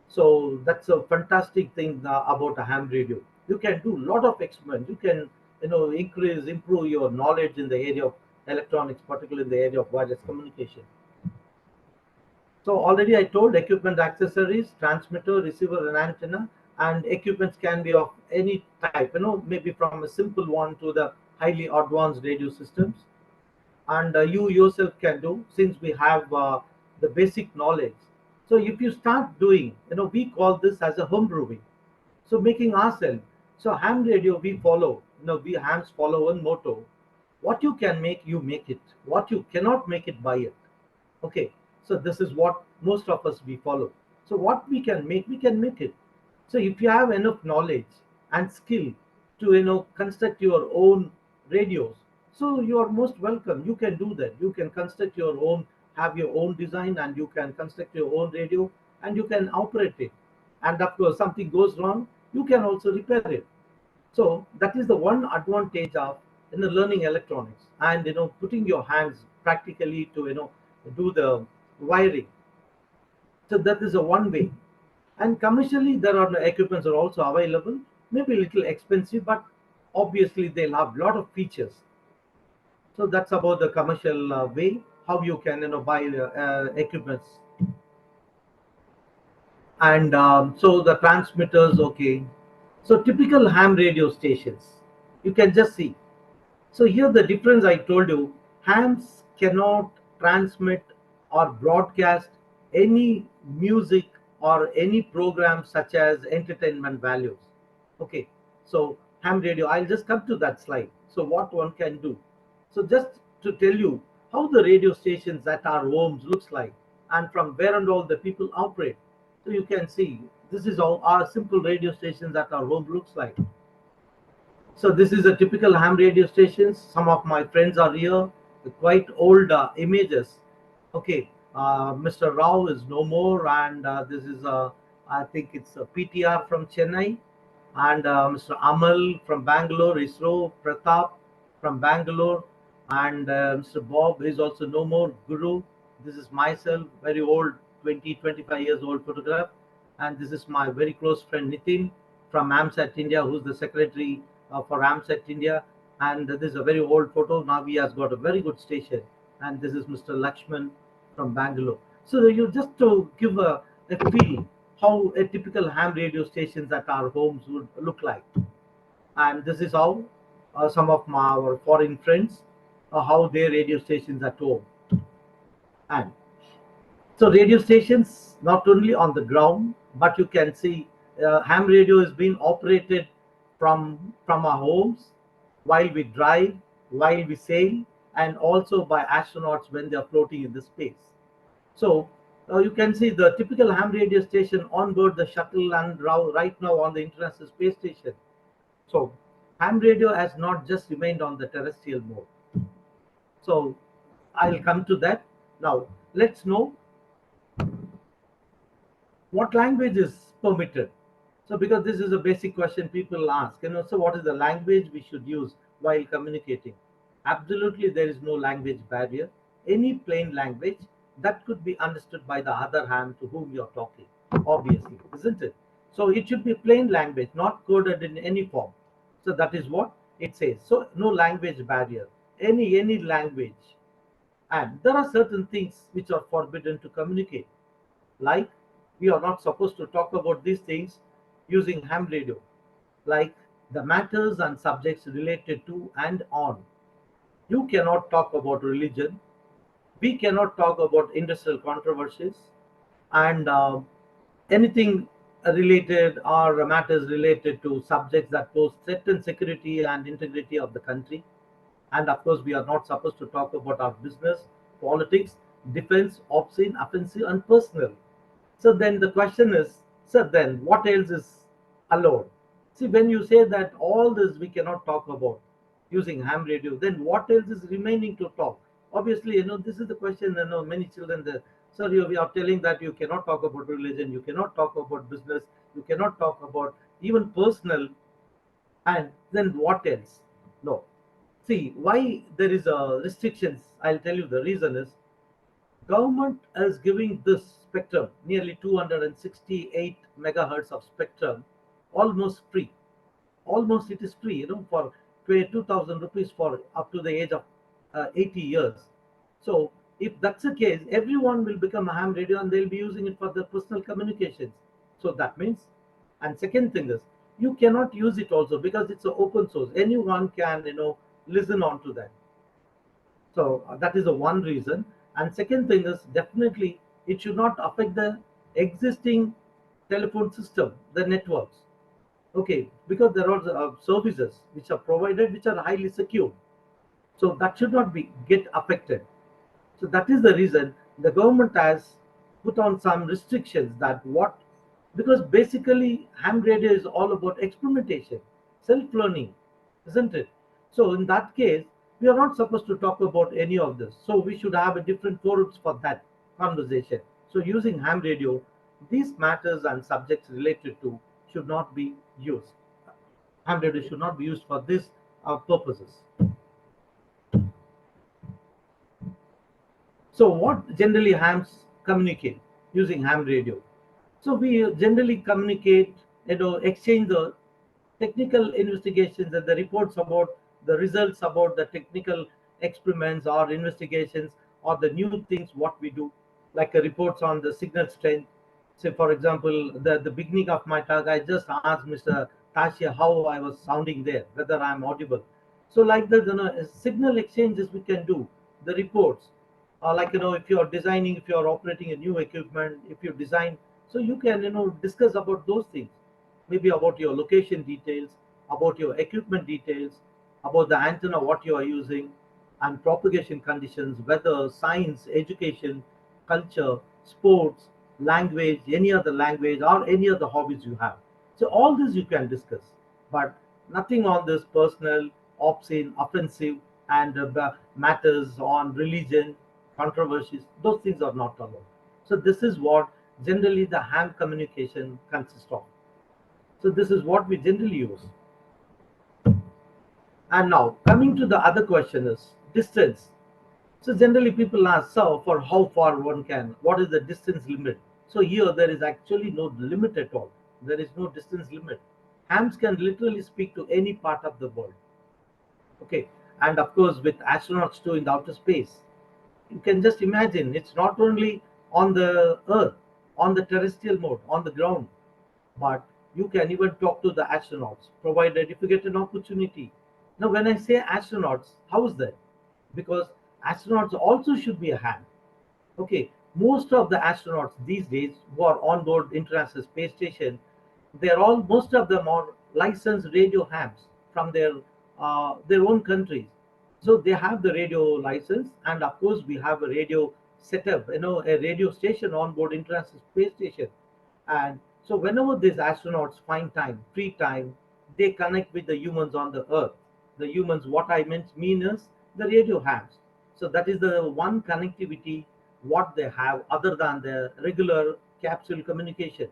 So that's a fantastic thing about a ham radio. You can do a lot of experiments. You can, improve your knowledge in the area of electronics, particularly in the area of wireless communication. So already I told equipment accessories, transmitter, receiver, and antenna, and equipments can be of any type. Maybe from a simple one to the highly advanced radio systems. And you yourself can do, since we have the basic knowledge. So if you start doing, we call this as a home brewing. So making ourselves. So ham radio we follow, we hams follow one motto: what you can make, you make it. What you cannot make it, buy it. Okay, so this is what most of us we follow. So what we can make it. So if you have enough knowledge and skill to construct your own radios, so you are most welcome. You can do that. You can construct your own, have your own design, and you can construct your own radio, and you can operate it. And of course, something goes wrong, you can also repair it. So that is the one advantage of learning electronics, and putting your hands practically to do the wiring. So that is a one way. And commercially, there are equipments are also available, maybe a little expensive, but obviously they'll have a lot of features. So that's about the commercial way how you can buy equipments. And so the transmitters, okay. So typical ham radio stations, you can just see. So here the difference I told you, hams cannot transmit or broadcast any music or any program such as entertainment values. Okay, so ham radio, I'll just come to that slide. So what one can do. So just to tell you how the radio stations at our homes looks like, and from where and all the people operate. So you can see this is how our simple radio stations at our home looks like. So this is a typical ham radio stations. Some of my friends are here. Quite old images. Okay, Mr. Rao is no more, and this is I think it's a PTR from Chennai, and Mr. Amal from Bangalore, ISRO, Pratap from Bangalore, and Mr. Bob is also no more. Guru, this is myself, very old, 25 years old photograph, and this is my very close friend Nitin from AMSAT India, who's the secretary for AMSAT India. And this is a very old photo. Now he has got a very good station. And this is Mr. Lakshman from Bangalore. So you just to give a feel how a typical ham radio stations at our homes would look like. And this is how some of our foreign friends, how their radio stations at home. And so radio stations not only on the ground, but you can see ham radio is being operated from our homes while we drive, while we sail, and also by astronauts when they are floating in the space. So you can see the typical ham radio station on board the shuttle and right now on the International Space Station. So ham radio has not just remained on the terrestrial mode. So I'll come to that. Now let's know what language is permitted. So because this is a basic question people ask, so what is the language we should use while communicating? Absolutely, there is no language barrier. Any plain language that could be understood by the other ham to whom you're talking, obviously, isn't it? So it should be plain language, not coded in any form. So that is what it says. So no language barrier, any language. And there are certain things which are forbidden to communicate, like we are not supposed to talk about these things using ham radio, like the matters and subjects related to and on. You cannot talk about religion. We cannot talk about industrial controversies and anything related or matters related to subjects that pose threaten security and integrity of the country. And of course, we are not supposed to talk about our business, politics, defense, obscene, offensive, and personal. So then the question is, sir, then what else is allowed? See, when you say that all this we cannot talk about using ham radio, then what else is remaining to talk? Obviously, this is the question. Many children, sir, we are telling that you cannot talk about religion, you cannot talk about business, you cannot talk about even personal, and then what else? No. See, why there is a restrictions, I'll tell you the reason is government is giving this spectrum, nearly 268 megahertz of spectrum, almost free. Almost it is free, for 2,000 rupees for up to the age of 80 years. So if that's the case, everyone will become a ham radio and they'll be using it for their personal communications. So that means, and second thing is, you cannot use it also because it's an open source. Anyone can, listen on to that. So that is the one reason. And second thing is definitely it should not affect the existing telephone system, the networks. Okay, because there are services which are provided which are highly secure. So that should not be get affected. So that is the reason the government has put on some restrictions that what, because basically ham radio is all about experimentation, self-learning, isn't it? So in that case, we are not supposed to talk about any of this. So we should have a different forums for that conversation. So using ham radio, these matters and subjects related to should not be used. Ham radio should not be used for these purposes. So what generally hams communicate using ham radio? So we generally communicate, exchange the technical investigations and the reports about the results about the technical experiments or investigations or the new things what we do, like reports on the signal strength. Say for example, the beginning of my talk, I just asked Mr. Tasha how I was sounding there, whether I'm audible. So like that, signal exchanges we can do, the reports. Like if you're designing, if you're operating a new equipment, if you design, so you can discuss about those things, maybe about your location details, about your equipment details, about the antenna what you are using, and propagation conditions, weather, science, education, culture, sports, language, any other language, or any other hobbies you have. So all this you can discuss, but nothing on this personal, obscene, offensive, and matters on religion, controversies. Those things are not allowed. So this is what generally the ham communication consists of. So this is what we generally use. And now coming to the other question is distance. So generally people ask, so for how far one can, what is the distance limit? So here there is actually no limit at all. There is no distance limit. Hams can literally speak to any part of the world. Okay, and of course with astronauts too in the outer space. You can just imagine it's not only on the earth, on the terrestrial mode, on the ground, but you can even talk to the astronauts, provided if you get an opportunity. Now, when I say astronauts, how is that? Because astronauts also should be a ham. Okay, most of the astronauts these days who are on board International Space Station, they're all most of them are licensed radio hams from their own countries. So they have the radio license, and of course we have a radio setup, a radio station on board International Space Station. And so whenever these astronauts find time, free time, they connect with the humans on the Earth. The humans, what I mean is the radio hams. So that is the one connectivity what they have other than the regular capsule communication.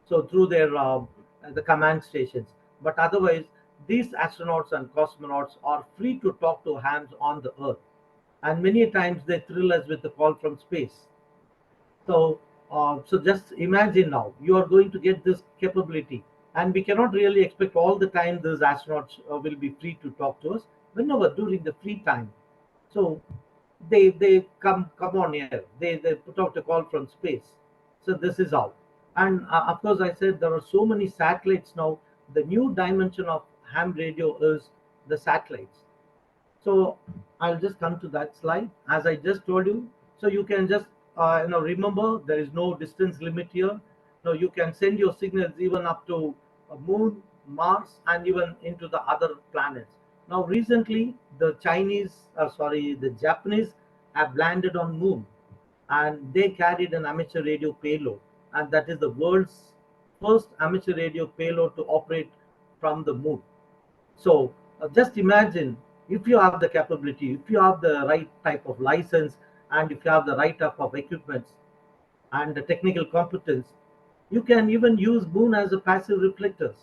So through their the command stations. But otherwise, these astronauts and cosmonauts are free to talk to hams on the Earth. And many times they thrill us with the call from space. So just imagine now you are going to get this capability, and we cannot really expect all the time these astronauts will be free to talk to us. Whenever during the free time, so they come on here. They put out a call from space. So this is how. And of course, I said there are so many satellites now. The new dimension of ham radio is the satellites. So I'll just come to that slide. As I just told you, so you can just remember there is no distance limit here. No, you can send your signals even up to Moon, Mars, and even into the other planets. Now, recently, the Japanese have landed on Moon, and they carried an amateur radio payload, and that is the world's first amateur radio payload to operate from the Moon. So just imagine, if you have the capability, if you have the right type of license, and if you have the right type of equipment and the technical competence, you can even use Moon as a passive reflectors.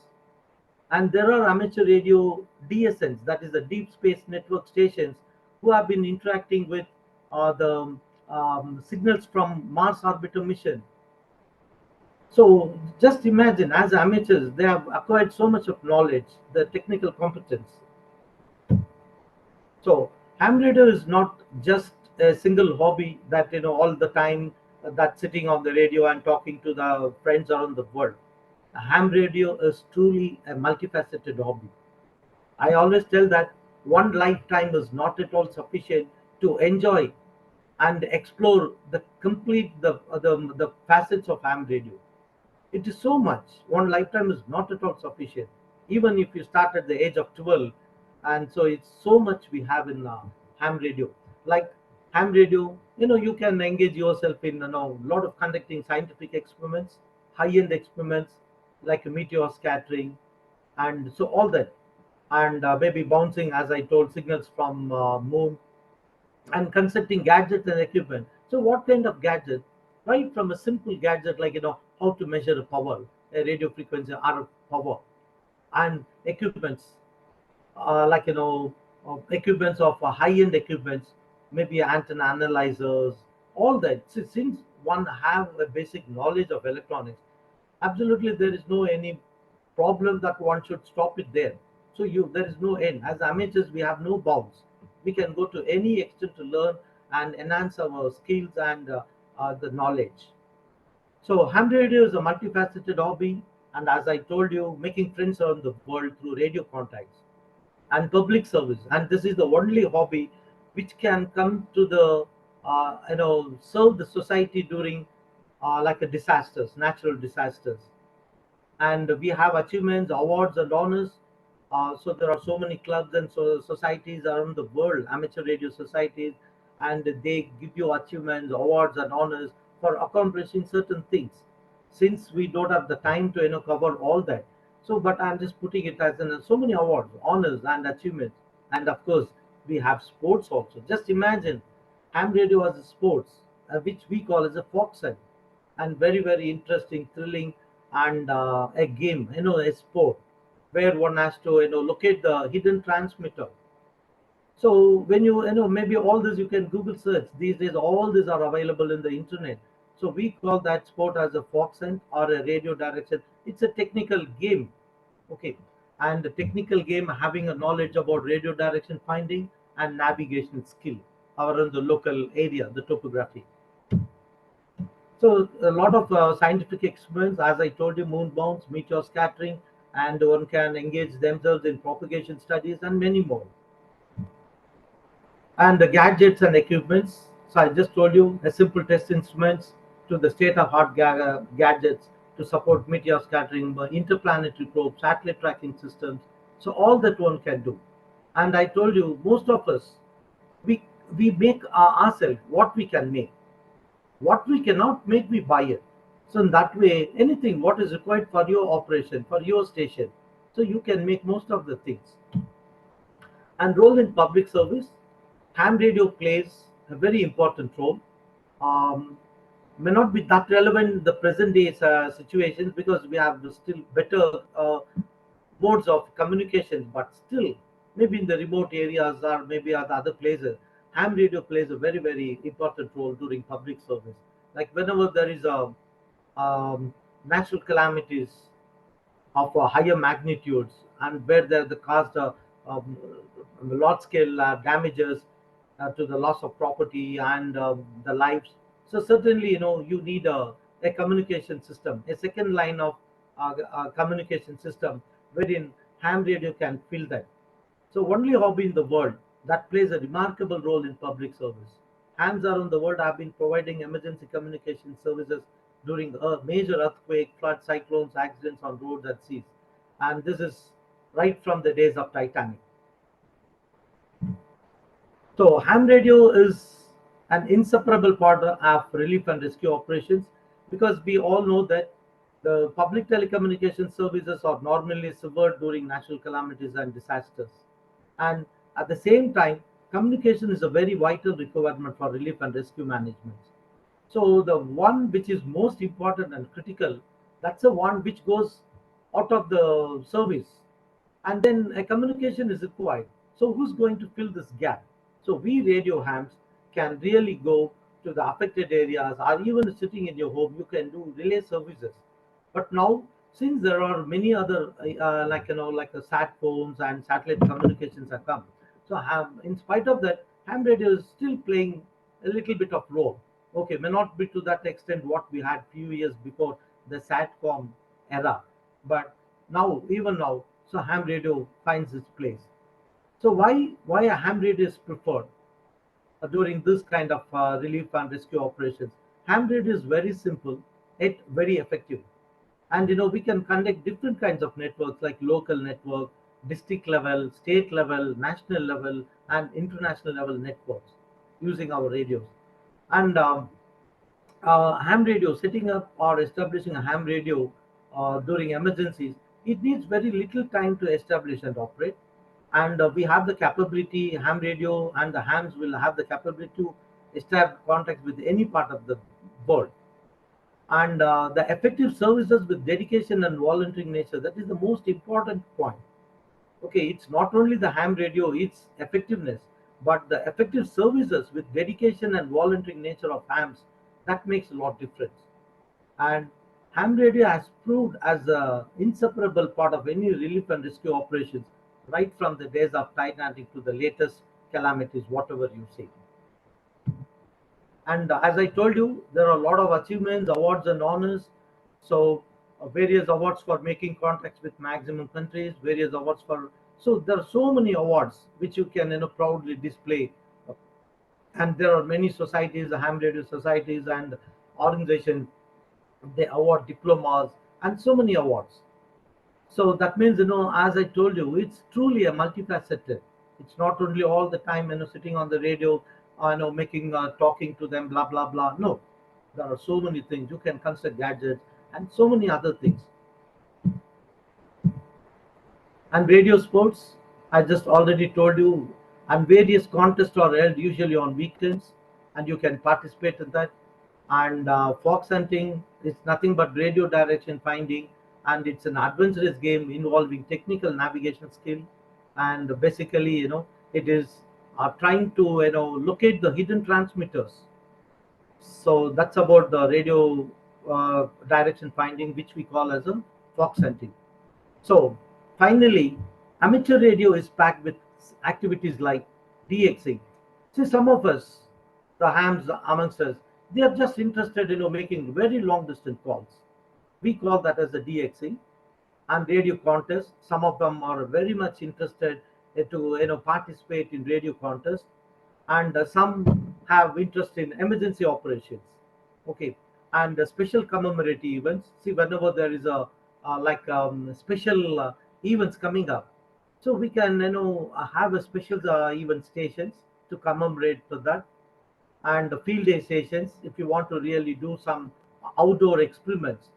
And there are amateur radio DSNs, that is the Deep Space Network stations, who have been interacting with the signals from Mars orbiter mission. So just imagine, as amateurs, they have acquired so much of knowledge, the technical competence. So ham radio is not just a single hobby that all the time that sitting on the radio and talking to the friends around the world. A ham radio is truly a multifaceted hobby. I always tell that one lifetime is not at all sufficient to enjoy and explore the complete the facets of ham radio. It is so much. One lifetime is not at all sufficient. Even if you start at the age of 12, and so it's so much we have in ham radio. Like ham radio, you can engage yourself in a lot of conducting scientific experiments, high-end experiments like meteor scattering, and so all that, and maybe bouncing, as I told, signals from moon, and consulting gadgets and equipment. So what kind of gadget? Right from a simple gadget like how to measure the power, a radio frequency, RF power, and equipments like equipments of high-end equipments, maybe antenna analyzers, all that. Since one have a basic knowledge of electronics, absolutely there is no any problem that one should stop it there. So there is no end. As amateurs, we have no bounds. We can go to any extent to learn and enhance our skills and the knowledge. So ham radio is a multifaceted hobby, and as I told you, making friends around the world through radio contacts and public service. And this is the only hobby which can come to the serve the society during like a disasters, natural disasters. And we have achievements, awards, and honors. So there are so many clubs and societies around the world, amateur radio societies, and they give you achievements, awards, and honors for accomplishing certain things. Since we don't have the time to cover all that, so but I'm just putting it as in so many awards, honors, and achievements. And of course, we have sports also. Just imagine ham radio as a sports, which we call as a fox hunt, and very very interesting, thrilling, and a game, a sport where one has to locate the hidden transmitter. So when maybe all this you can Google search these days. All these are available in the internet. So we call that sport as a fox hunt or a radio direction. It's a technical game, okay, and the technical game having a knowledge about radio direction finding and navigation skill around the local area, the topography. So a lot of scientific experiments, as I told you, moon bounce, meteor scattering, and one can engage themselves in propagation studies and many more. And the gadgets and equipments. So I just told you a simple test instruments to the state-of-art gadgets to support meteor scattering, interplanetary probes, satellite tracking systems. So all that one can do. And I told you, most of us, we we make ourselves what we can make. What we cannot make, we buy it. So in that way, anything what is required for your operation, for your station, so you can make most of the things. And role in public service, ham radio plays a very important role. Um, may not be that relevant in the present day situations because we have still better modes of communication, but still, maybe in the remote areas or maybe at other places, ham radio plays a very, very important role during public service. Like whenever there is a natural calamities of higher magnitudes and where the caused um, large scale damages to the loss of property and the lives. So certainly, you need a communication system, a second line of communication system, wherein ham radio can fill that. So only hobby in the world that plays a remarkable role in public service. Hams around the world have been providing emergency communication services during a major earthquake, flood, cyclones, accidents on roads and seas. And this is right from the days of Titanic. So ham radio is an inseparable part of relief and rescue operations because we all know that the public telecommunication services are normally severed during natural calamities and disasters. And at the same time, communication is a very vital requirement for relief and rescue management. So the one which is most important and critical, that's the one which goes out of the service, and then a communication is required. So who's going to fill this gap? So we radio hams can really go to the affected areas, or even sitting in your home, you can do relay services. But now, since there are many other like like the sat phones and satellite communications have come, so in spite of that, ham radio is still playing a little bit of role. Okay, may not be to that extent what we had few years before the satcom era, but now, even now, so ham radio finds its place. So why a ham radio is preferred during this kind of relief and rescue operations? Ham radio is very simple yet very effective, and we can conduct different kinds of networks like local network, district level, state level, national level, and international level networks using our radios. And ham radio, setting up or establishing a ham radio during emergencies, it needs very little time to establish and operate. And we have the capability, ham radio and the hams will have the capability to establish contacts with any part of the world. And the effective services with dedication and volunteering nature, that is the most important point. Okay, it's not only the ham radio, its effectiveness, but the effective services with dedication and volunteering nature of hams, that makes a lot difference. And ham radio has proved as a inseparable part of any relief and rescue operations, right from the days of Titanic to the latest calamities, whatever you say. And as I told you, there are a lot of achievements, awards, and honors. So, various awards for making contacts with maximum countries, various awards for. So, there are so many awards which you can proudly display. And there are many societies, the ham radio societies and organizations, they award diplomas and so many awards. So that means, as I told you, it's truly a multifaceted. It's not only all the time, sitting on the radio, making, talking to them, blah, blah, blah. No, there are so many things. You can construct gadgets and so many other things. And radio sports, I just already told you, and various contests are held usually on weekends, and you can participate in that. And fox hunting is nothing but radio direction finding, and it's an adventurous game involving technical navigation skill. And basically, it is trying to locate the hidden transmitters. So that's about the radio direction finding, which we call as a fox hunting. So finally, amateur radio is packed with activities like DXing. See, some of us, the hams amongst us, they are just interested in making very long distance calls. We call that as the DXing and radio contests. Some of them are very much interested to participate in radio contests, and some have interest in emergency operations. Okay, and special commemorative events. See, whenever there is a like special events coming up, so we can have a special event stations to commemorate to that, and the field day stations if you want to really do some outdoor experiments,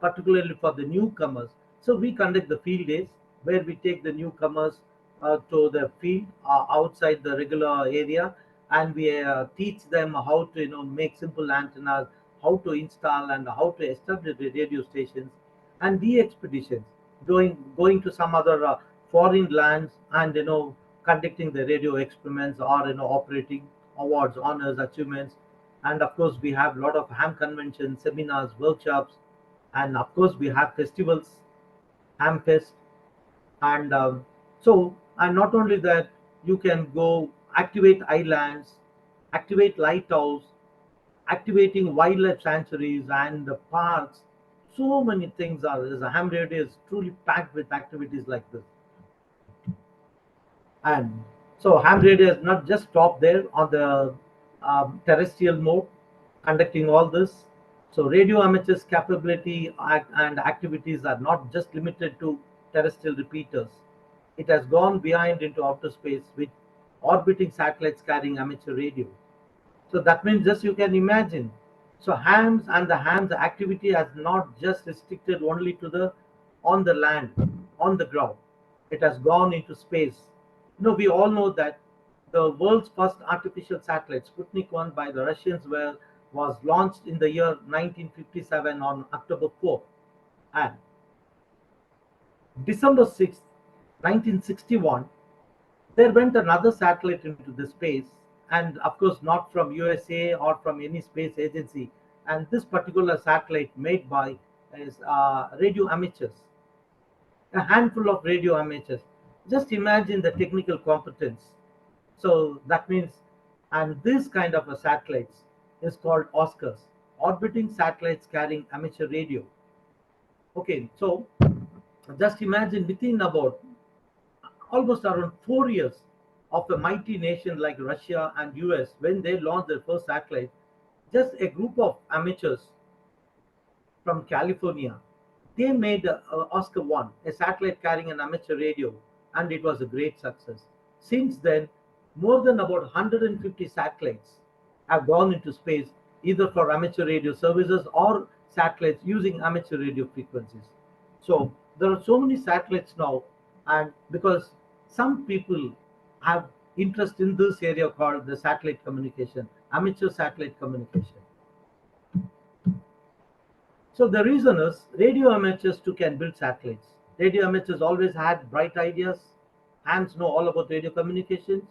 particularly for the newcomers. So we conduct the field days where we take the newcomers to the field outside the regular area, and we teach them how to make simple antennas, how to install and how to establish the radio stations, and the expeditions going to some other foreign lands and conducting the radio experiments or operating awards, honors, achievements. And of course we have a lot of ham conventions, seminars, workshops, and of course we have festivals, ham fest. And and not only that, you can go activate islands, activate lighthouse, activating wildlife sanctuaries and the parks. So many things are. The ham radio is truly packed with activities like this. And so ham radio has not just stopped there on the terrestrial mode, conducting all this. So radio amateurs' capability and activities are not just limited to terrestrial repeaters. It has gone beyond into outer space with orbiting satellites carrying amateur radio. So that means just you can imagine. So hams and the hams activity has not just restricted only to the on the land, on the ground. It has gone into space. We all know that the world's first artificial satellite, Sputnik 1 by the Russians, was launched in the year 1957 on October 4th. And December 6th, 1961, there went another satellite into the space, and of course not from USA or from any space agency. And this particular satellite made by is radio amateurs, a handful of radio amateurs. Just imagine the technical competence. So that means, and this kind of a satellites is called Oscars, orbiting satellites carrying amateur radio. Okay, so just imagine within about almost around 4 years of a mighty nation like Russia and US, when they launched their first satellite, just a group of amateurs from California, they made Oscar 1, a satellite carrying an amateur radio, and it was a great success. Since then, more than about 150 satellites have gone into space, either for amateur radio services or satellites using amateur radio frequencies. So there are so many satellites now, and because some people have interest in this area called the satellite communication, amateur satellite communication. So the reason is radio amateurs too can build satellites. Radio amateurs always had bright ideas. Hams know all about radio communications.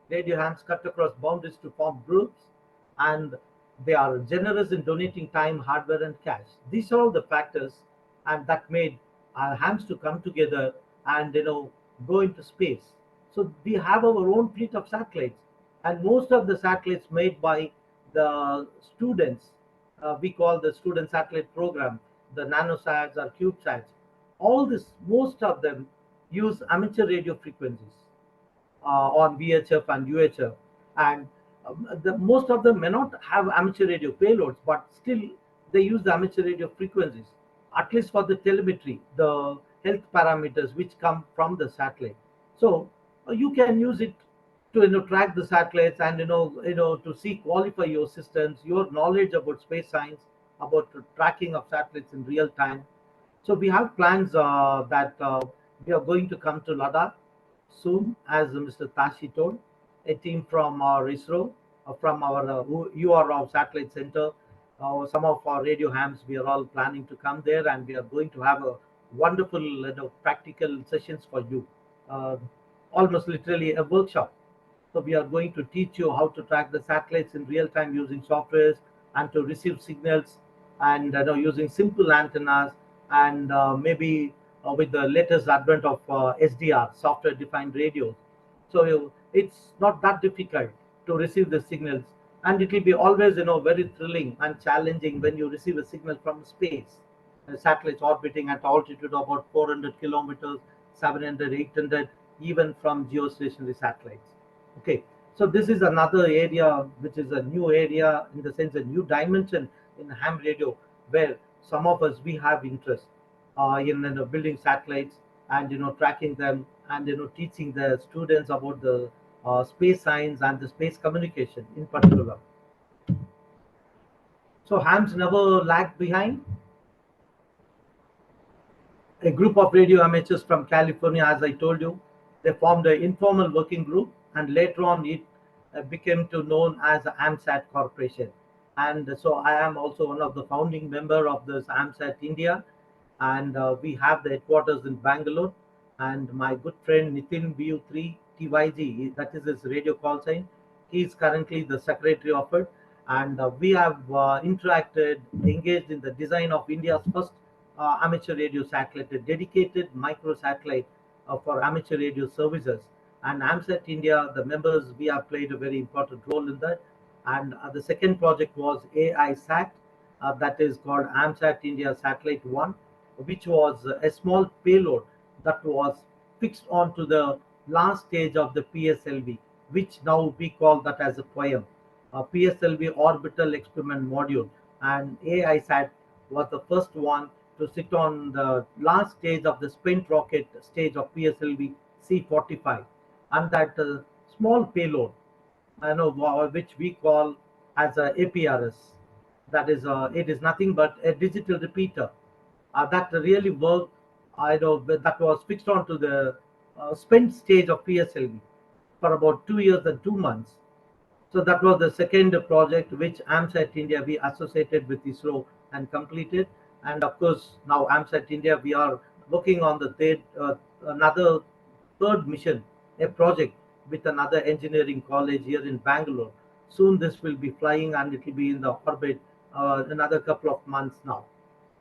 Radio hams cut across boundaries to form groups, and they are generous in donating time, hardware, and cash. These are all the factors, and that made our hams to come together and go into space. So we have our own fleet of satellites, and most of the satellites made by the students, we call the student satellite program, the nanosats or cubesats. All this, most of them use amateur radio frequencies on VHF and UHF, and most of them may not have amateur radio payloads, but still they use the amateur radio frequencies, at least for the telemetry, the health parameters which come from the satellite. So you can use it to track the satellites, and to see qualify your systems, your knowledge about space science, about the tracking of satellites in real time. So we have plans that we are going to come to Ladakh soon, as Mr. Tashi told. A team from our ISRO, from our URO Satellite Center, some of our radio hams, we are all planning to come there, and we are going to have a wonderful practical sessions for you, almost literally a workshop. So we are going to teach you how to track the satellites in real time using softwares, and to receive signals, and using simple antennas, and maybe with the latest advent of SDR, software defined radios. So it's not that difficult to receive the signals, and it will be always very thrilling and challenging when you receive a signal from space. Satellites orbiting at altitude of about 400 kilometers, 700, 800, even from geostationary satellites. Okay, so this is another area which is a new area, in the sense a new dimension in ham radio, where some of us we have interest in building satellites, and tracking them, and teaching the students about the space science and the space communication in particular. So hams never lag behind. A group of radio amateurs from California, as I told you, they formed an informal working group, and later on it became to known as AMSAT Corporation. And so I am also one of the founding member of this AMSAT India, and we have the headquarters in Bangalore. And my good friend Nitin BU3 TYG, that is his radio call sign, he is currently the secretary of it, and we have interacted, engaged in the design of India's first amateur radio satellite, a dedicated micro satellite for amateur radio services. And AMSAT India, the members, we have played a very important role in that. And the second project was AISAT, that is called AMSAT India Satellite 1, which was a small payload that was fixed onto the last stage of the PSLV, which now we call that as a POEM, PSLV Orbital Experiment Module. And AISAT was the first one to sit on the last stage of the spent rocket stage of PSLV C-45, and that small payload, which we call as a APRS. That is, it is nothing but a digital repeater that really worked. I know that was fixed onto the spent stage of PSLV for about 2 years and 2 months. So that was the second project which AMSAT India we associated with ISRO and completed. And of course, now AMSAT India we are working on the another third mission, a project with another engineering college here in Bangalore. Soon this will be flying and it will be in the orbit another couple of months now.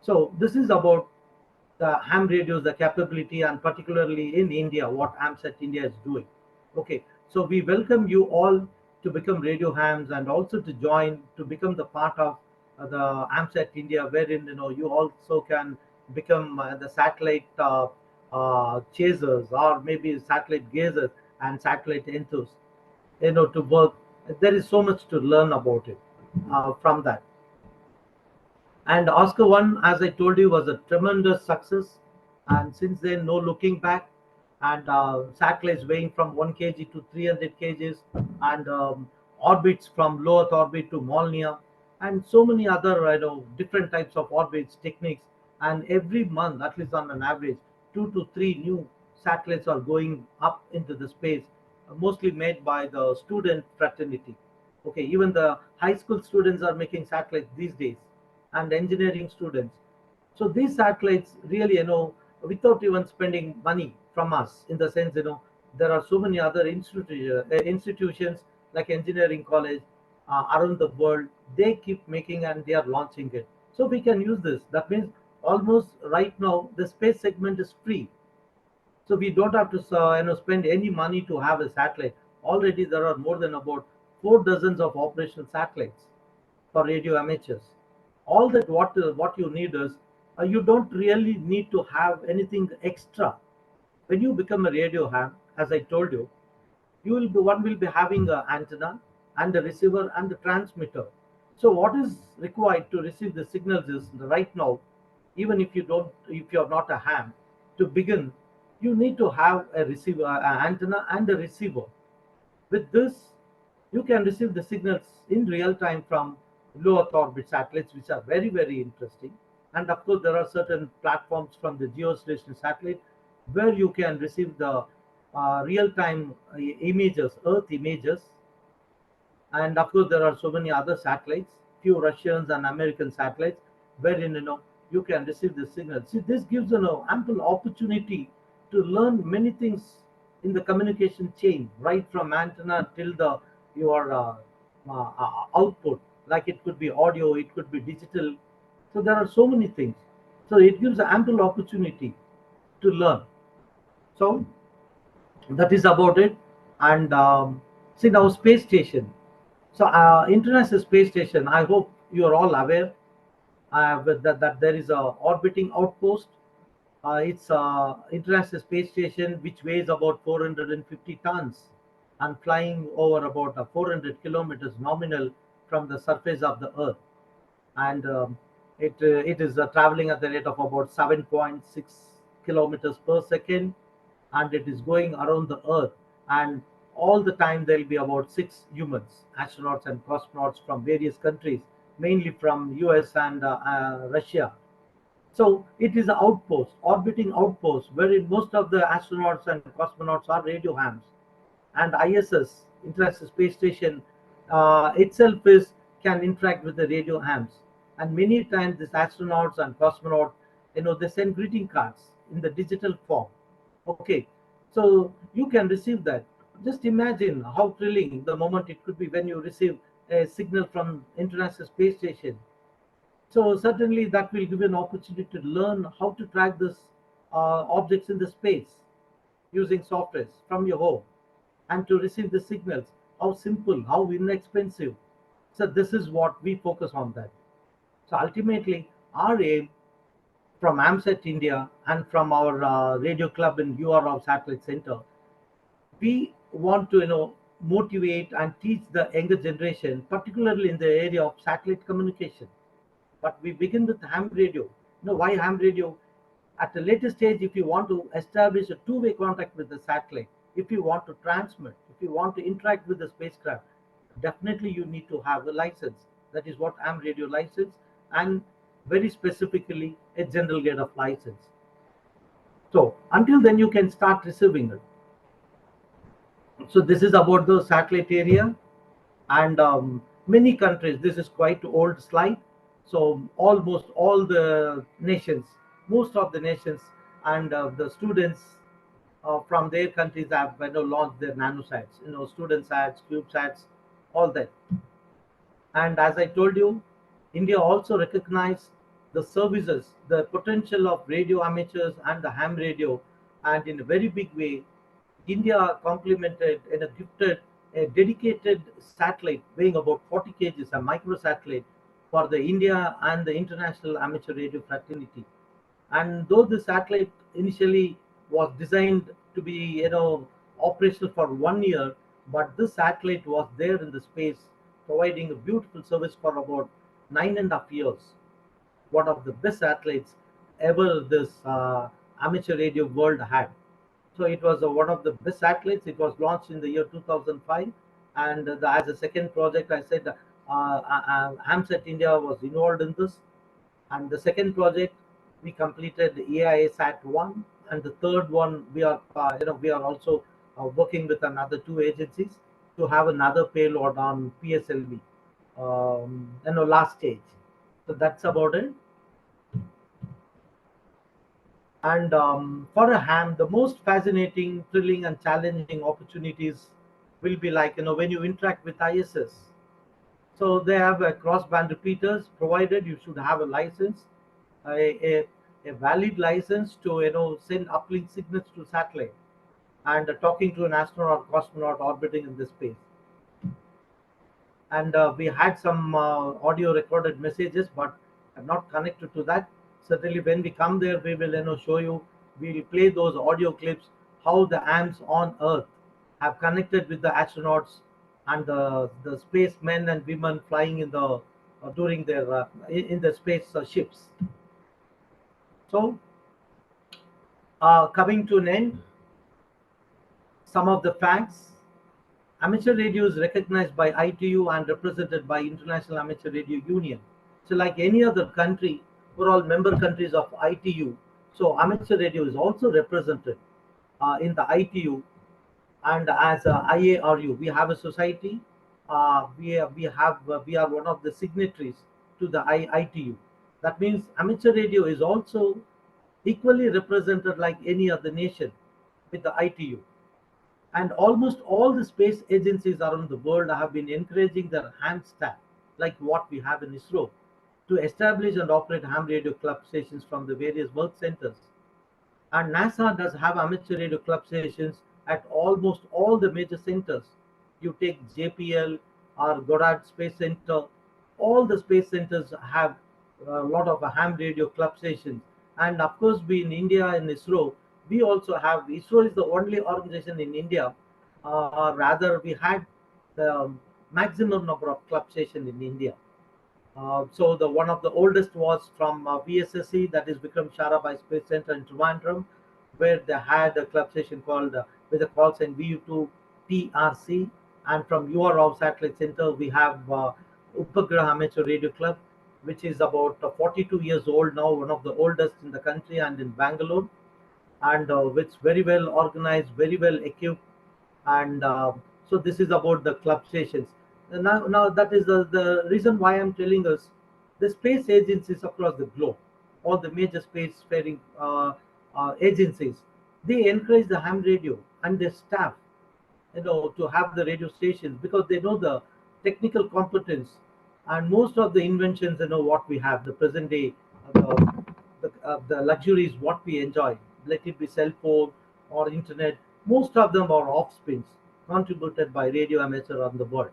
So this is about the ham radios, the capability, and particularly in India, what AMSAT India is doing. Okay, so we welcome you all to become radio hams and also to join to become the part of the AMSAT India, wherein you also can become the satellite chasers or maybe satellite gazers and satellite enthusiasts. To work. There is so much to learn about it from that. And Oscar 1, as I told you, was a tremendous success. And since then, no looking back. And satellites weighing from 1 kg to 300 kgs, and orbits from low Earth orbit to Molniya, and so many other different types of orbits techniques. And every month, at least on an average, 2 to 3 new satellites are going up into the space, mostly made by the student fraternity. Okay, even the high school students are making satellites these days, and engineering students. So these satellites really, without even spending money from us, in the sense, there are so many other institutions like engineering college around the world. They keep making and they are launching it. So we can use this. That means almost right now the space segment is free. So we don't have to spend any money to have a satellite. Already there are more than about 4 dozens of operational satellites for radio amateurs. All that what you need is you don't really need to have anything extra. When you become a radio ham, as I told you, one will be having an antenna and a receiver and a transmitter. So what is required to receive the signals is right now, even if you're not a ham, to begin, you need to have a receiver, an antenna and a receiver. With this, you can receive the signals in real time from low Earth orbit satellites, which are very, very interesting. And of course, there are certain platforms from the geostationary satellite where you can receive the real time images, Earth images. And of course, there are so many other satellites, few Russians and American satellites, wherein you can receive the signal. See, this gives ample opportunity to learn many things in the communication chain, right from antenna till the your output. Like it could be audio, it could be digital. So there are so many things. So it gives ample opportunity to learn. So that is about it. And see now space station. So International Space Station, I hope you are all aware that there is a orbiting outpost. It's International Space Station, which weighs about 450 tons and flying over about 400 kilometers nominal from the surface of the Earth. And it is traveling at the rate of about 7.6 kilometers per second, and it is going around the Earth. And all the time there will be about 6 humans, astronauts and cosmonauts from various countries, mainly from US and Russia. So it is an outpost, orbiting outpost, wherein most of the astronauts and cosmonauts are radio hams. And ISS, International Space Station, itself is can interact with the radio hams. And many times these astronauts and cosmonauts, they send greeting cards in the digital form. Okay, so you can receive that. Just imagine how thrilling the moment it could be when you receive a signal from International Space Station. So certainly that will give you an opportunity to learn how to track this objects in the space using softwares from your home and to receive the signals. How simple, how inexpensive. So this is what we focus on that. So ultimately, our aim from AMSAT India and from our radio club in URL Satellite Center We want to motivate and teach the younger generation, particularly in the area of satellite communication. But we begin with ham radio. Why ham radio? At a later stage, if you want to establish a two-way contact with the satellite, if you want to transmit, if you want to interact with the spacecraft, definitely you need to have a license. That is what ham radio license, and very specifically a general grade of license. So until then, you can start receiving it. So this is about the satellite area, and many countries. This is quite old slide. So almost all the nations, most of the nations, and the students from their countries have launched their nanosats. Student sats, CubeSats, all that. And as I told you, India also recognized the services, the potential of radio amateurs and the ham radio, and in a very big way, India complemented and gifted a dedicated satellite weighing about 40 kgs, a microsatellite for the India and the International Amateur Radio Fraternity. And though the satellite initially was designed to be, operational for 1 year, but this satellite was there in the space, providing a beautiful service for about 9.5 years. One of the best satellites ever this amateur radio world had. So it was one of the best satellites. It was launched in the year 2005, and as a second project, I said AMSAT India was involved in this. And the second project, we completed the AIA Sat 1, and the third one, we are also working with another two agencies to have another payload on PSLV, last stage. So that's about it. And for a ham, the most fascinating, thrilling, and challenging opportunities will be like when you interact with ISS. So they have a cross-band repeaters provided. You should have a license, a, a valid license to send uplink signals to satellite, and talking to an astronaut or cosmonaut orbiting in the space. And we had some audio recorded messages, but I'm not connected to that. Certainly, when we come there, we will show you. We will play those audio clips how the AMS on Earth have connected with the astronauts and the spacemen and women flying in the during their in the space ships. So, coming to an end, some of the facts. Amateur radio is recognized by ITU and represented by International Amateur Radio Union. So like any other country, we're all member countries of ITU. So amateur radio is also represented in the ITU, and as IARU, we have a society. We are one of the signatories to the ITU. That means amateur radio is also equally represented like any other nation with the ITU. And almost all the space agencies around the world have been encouraging their ham staff, like what we have in ISRO, to establish and operate ham radio club stations from the various work centers. And NASA does have amateur radio club stations at almost all the major centers. You take JPL or Goddard Space Center, all the space centers have a lot of ham radio club stations. And of course, we in India in ISRO, we also have. ISRO is the only organization in India, or rather, we had the maximum number of club stations in India. So the one of the oldest was from VSSC, that is Vikram Sarabhai Space Center in Trivandrum, where they had a club station called with a call sign VU2 TRC. And from UR Satellite Center, we have Upagraha Amateur Radio Club, which is about 42 years old now, one of the oldest in the country and in Bangalore, and which very well organized, very well equipped. And so this is about the club stations. And now that is the reason why I'm telling us the space agencies across the globe, all the major spacefaring agencies, they encourage the ham radio and their staff, to have the radio stations because they know the technical competence and most of the inventions, what we have, the present day, the luxuries, what we enjoy, let it be cell phone or internet, most of them are offspins contributed by radio amateur on the world.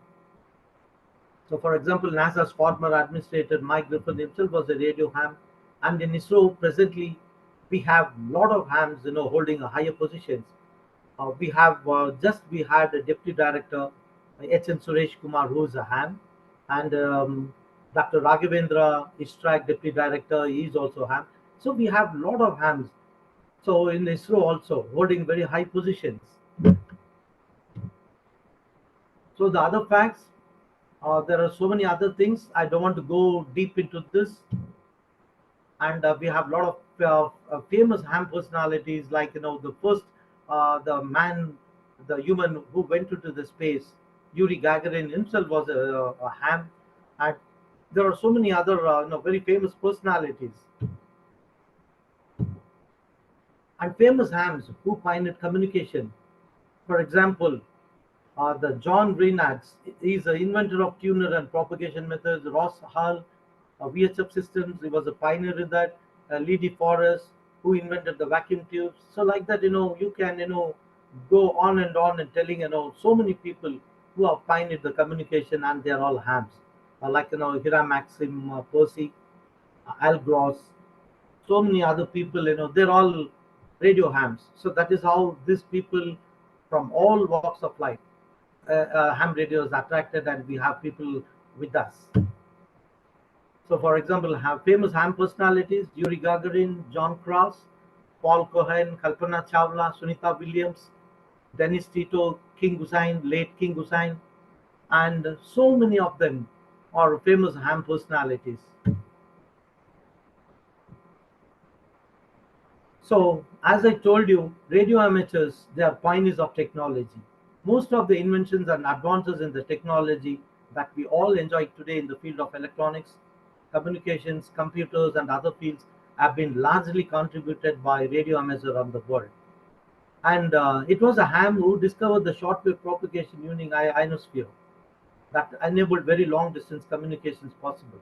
So, for example, NASA's former administrator Mike Griffin himself was a radio ham, and in ISRO presently we have a lot of hams, holding a higher positions. We had a deputy director, H.N. Suresh Kumar, who is a ham, and Dr. Raghavendra Istrak, deputy director, he is also ham. So we have a lot of hams. So in ISRO also holding very high positions. So the other facts, there are so many other things. I don't want to go deep into this. And we have a lot of famous ham personalities, like the first, the man, the human who went into the space, Yuri Gagarin himself was a ham, and there are so many other very famous personalities and famous hams who pioneered communication. For example, the John Reynolds, he's the inventor of tuner and propagation methods. Ross Hull, VHF systems, he was a pioneer in that. Lee De Forest, who invented the vacuum tubes. So like that, you can, go on and telling, so many people who have pioneered the communication, and they're all hams. Like, Hiram Maxim, Percy, Al Gross, so many other people, they're all radio hams. So that is how these people from all walks of life, ham radio is attracted, and we have people with us. So, for example, have famous ham personalities: Yuri Gagarin, John Cross, Paul Cohen, Kalpana Chawla, Sunita Williams, Dennis Tito, King Hussain, late King Hussain, and so many of them are famous ham personalities. So, as I told you, radio amateurs, they are pioneers of technology. Most of the inventions and advances in the technology that we all enjoy today in the field of electronics, communications, computers, and other fields have been largely contributed by radio amateurs around the world. And it was a ham who discovered the shortwave propagation using ionosphere that enabled very long distance communications possible.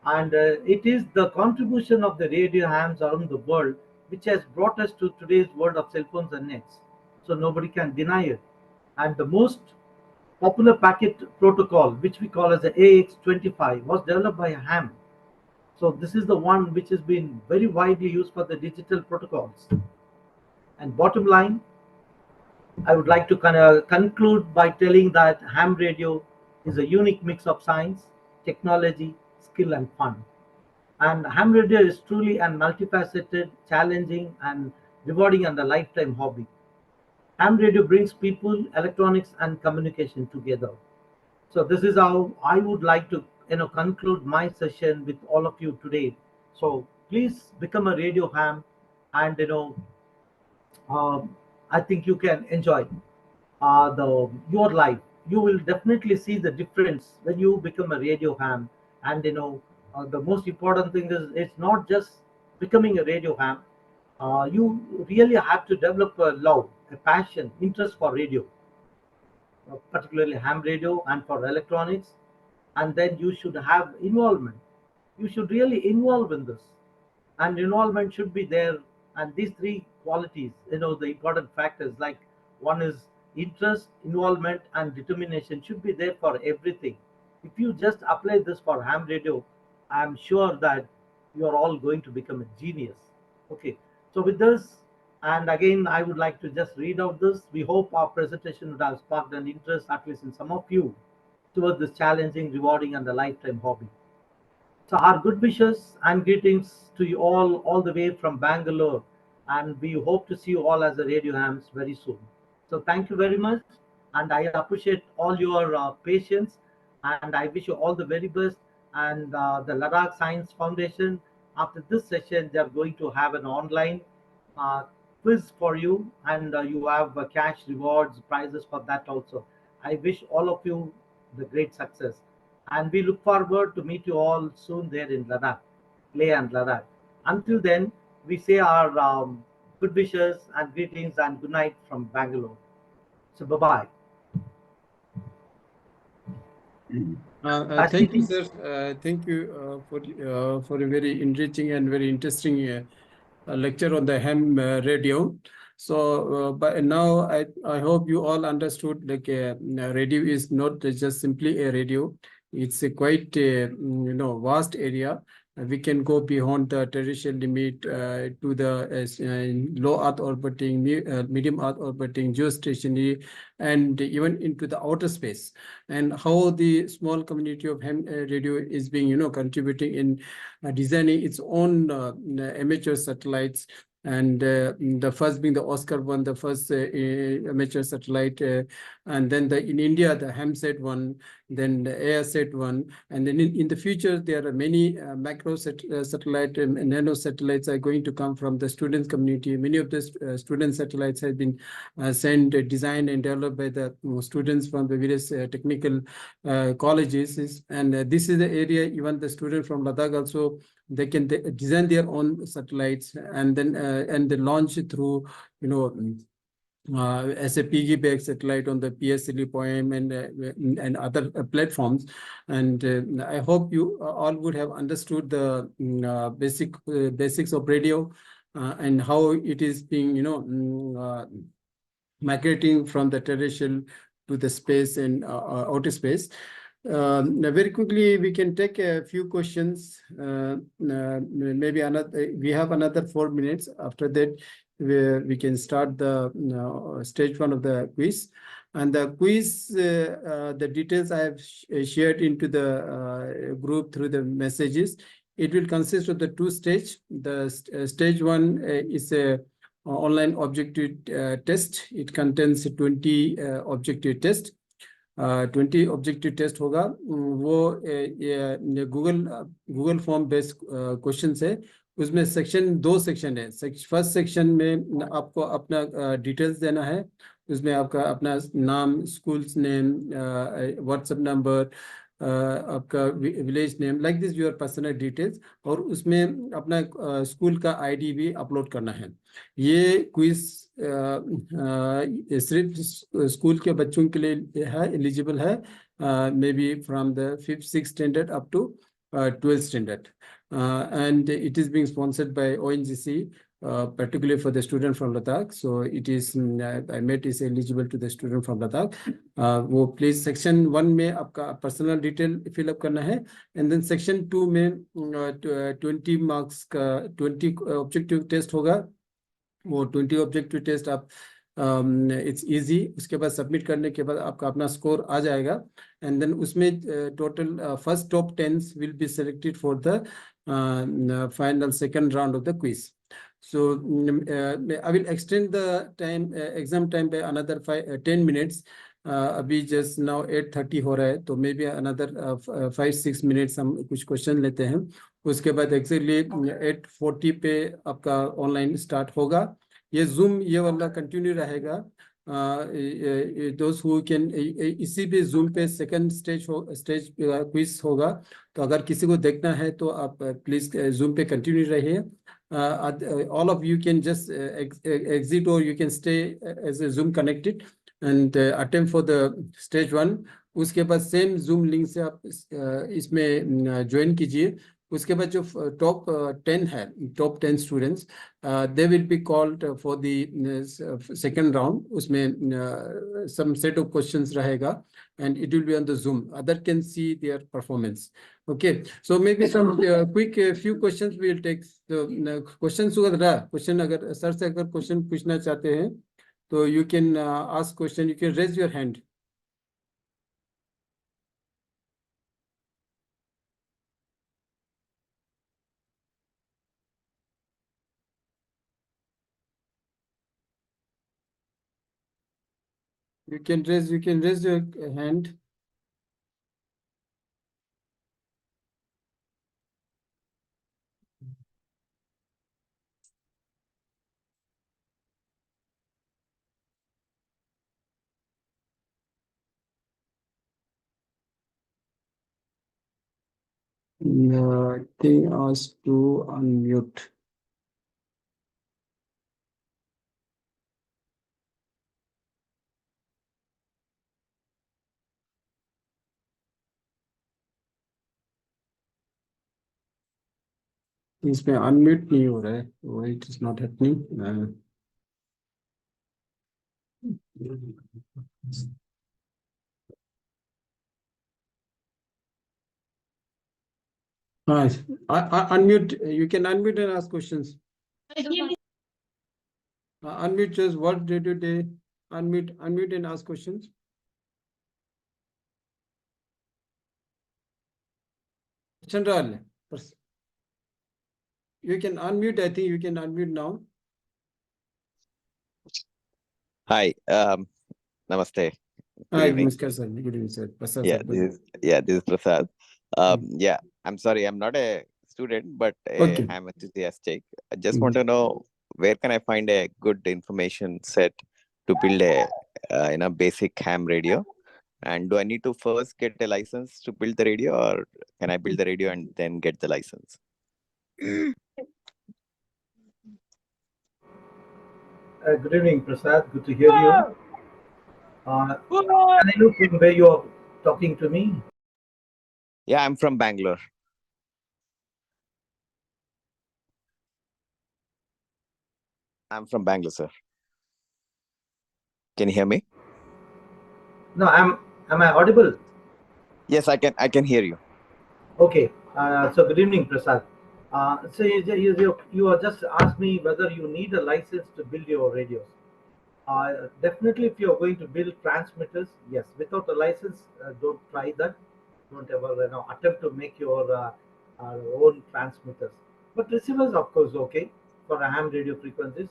And it is the contribution of the radio hams around the world which has brought us to today's world of cell phones and nets. So nobody can deny it. And the most popular packet protocol, which we call as the AX25, was developed by a ham. So this is the one which has been very widely used for the digital protocols. And bottom line, I would like to kind of conclude by telling that ham radio is a unique mix of science, technology, skill, and fun. And ham radio is truly a multifaceted, challenging, and rewarding and a lifetime hobby. Ham radio brings people, electronics, and communication together. So this is how I would like to conclude my session with all of you today. So please become a radio ham, and I think you can enjoy the your life. You will definitely see the difference when you become a radio ham. And the most important thing is it's not just becoming a radio ham. You really have to develop a love, a passion, interest for radio, particularly ham radio and for electronics. And then you should have involvement. You should really involve in this, and involvement should be there. And these three qualities, the important factors, like one is interest, involvement, and determination, should be there for everything. If you just apply this for ham radio, I'm sure that you are all going to become a genius. Okay, so with this, and again, I would like to just read out this. We hope our presentation would have sparked an interest, at least in some of you, towards this challenging, rewarding, and a lifetime hobby. So our good wishes and greetings to you all the way from Bangalore, and we hope to see you all as the radio hams very soon. So thank you very much, and I appreciate all your patience, and I wish you all the very best. And the Ladakh Science Foundation, after this session, they are going to have an online uh, quiz for you, and you have cash rewards, prizes for that also. I wish all of you the great success, and we look forward to meet you all soon there in Ladakh, Leh and Ladakh. Until then, we say our good wishes and greetings and good night from Bangalore. So bye bye. Thank you, sir. Thank you for a very enriching and very interesting lecture on the ham radio. So, but now I hope you all understood, like radio is not just simply a radio. It's a quite vast area, we can go beyond the terrestrial limit to the low Earth orbiting, medium Earth orbiting, geostationary, and even into the outer space. And how the small community of ham radio is being, contributing in designing its own amateur satellites. And the first being the Oscar one, the first amateur satellite, and then in India the HAMSAT one, then the AirSat one, and then in the future there are many macro satellite and nano satellites are going to come from the students community. Many of the student satellites have been sent, designed, and developed by the students from the various technical colleges. And this is the area even the student from Ladakh also, they can design their own satellites and then and they launch it through, as a piggyback satellite on the PSLE poem and other platforms. And I hope you all would have understood the basics of radio and how it is being, migrating from the terrestrial to the space and outer space. Now very quickly, we can take a few questions. Maybe another. We have another 4 minutes. After that, we can start the stage one of the quiz. And the quiz, the details I have shared into the group through the messages. It will consist of the two stage. The stage one is a online objective test. It contains 20 objective test. 20 objective test होगा। वो Google form based question है। उसमें दो section है। First section में आपको अपना details देना है। उसमें आपका अपना नाम, स्कूल नेम, व्हाट्सएप नंबर, आपका village name, like this your personal details, और उसमें अपना स्कूल का आईडी भी अपलोड करना है। ये क्विज सिर्फ स्कूल के बच्चों के लिए है, एलिजिबल है, may be from the 5th 6th standard up to 12th standard, and it is being sponsored by ONGC, particularly for the student from Ladakh. So it is, I made is eligible to the student from Ladakh. वो please section 1 में आपका personal detail fill up करना है, and then section 2 में 20 marks का 20 objective test होगा। वो 20 objective test आप इट्स इजी, उसके बाद सबमिट करने के बाद आपका अपना स्कोर आ जाएगा, एंड देन उसमें total first top 10 will be selected for the final second round of the quiz. So I will extend the time, exam time by another 10 minutes. अभी just now 8:30 हो रहा है, तो मे बी another 5-6 minutes हम कुछ question लेते हैं। उसके बाद एक्जैक्टली 8:40 पे आपका ऑनलाइन स्टार्ट होगा। ये जूम ये वाला कंटिन्यू रहेगा। दोस्त हु कैन, इसी पे जूम पे सेकंड स्टेज क्विज होगा, तो अगर किसी को देखना है तो आप प्लीज जूम पे कंटिन्यू रहिए। All of you can just exit, or you can stay as a Zoom connected and attempt for the stage 1. उसके बाद सेम जूम लिंक से आप इसमें ज्वाइन कीजिए। उसके बाद जो टॉप 10 है, top 10 students, they will be called for the second round. उसमें सम सेट ऑफ क्वेश्चंस रहेगा, and it will be on the Zoom. Other can see their performance. Okay, so maybe some quick few questions we will take. So questions question अगर sir से अगर question पूछना चाहते हैं तो you can ask question. You can raise your hand. You can raise your hand. I think ask to unmute. इसमें unmute नहीं हो रहा है, so it is not happening. Right. Unmute. You can unmute and ask questions. Unmute just what did you do? Unmute and ask questions. Chandral, you can unmute. I think you can unmute now. Hi, namaste. Good Hi, evening. Namaskar, sir. Good evening, sir. Prasad, Yeah, sir. this is Prasad. Yeah, I'm sorry, I'm not a student, but Okay. I'm enthusiastic. I just Mm. want to know where can I find a good information set to build a basic ham radio, and do I need to first get a license to build the radio, or can I build the radio and then get the license? Good evening, Prasad. Good to hear you. Can I know from where you are talking to me? Yeah, I'm from Bangalore. I'm from Bangalore, sir. Can you hear me? No, am I audible? Yes, I can hear you. Okay. So good evening, Prasad. So you are just asked me whether you need a license to build your radios. Definitely, if you're going to build transmitters, yes. Without a license, don't try that. Don't ever attempt to make your own transmitters. But receivers, of course, okay for ham radio frequencies.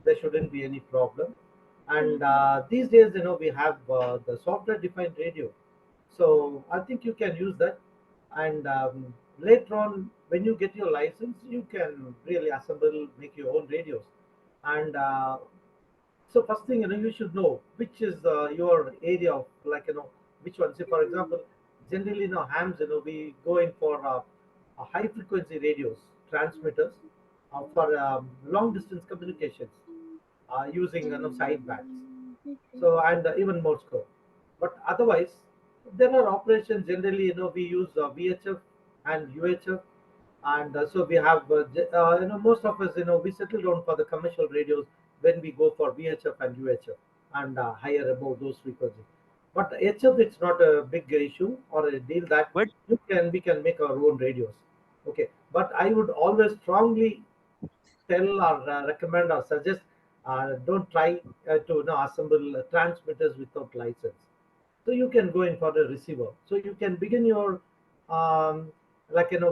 There shouldn't be any problem. And these days, we have the software-defined radio. So I think you can use that. And later on, when you get your license, you can really assemble, make your own radios. And so first thing, you should know which is your area of like, which one. Say, for example, generally, hams, we go in for high frequency radios, transmitters for long distance communications using, sidebands. So, and even more scope. But otherwise, there are operations generally, we use VHF and UHF. And so we have, most of us, we settle down for the commercial radios when we go for VHF and UHF and higher above those frequencies. But HF, it's not a big issue or a deal that But we can make our own radios. Okay, but I would always strongly tell or recommend or suggest don't try to assemble transmitters without license. So you can go in for a receiver. So you can begin your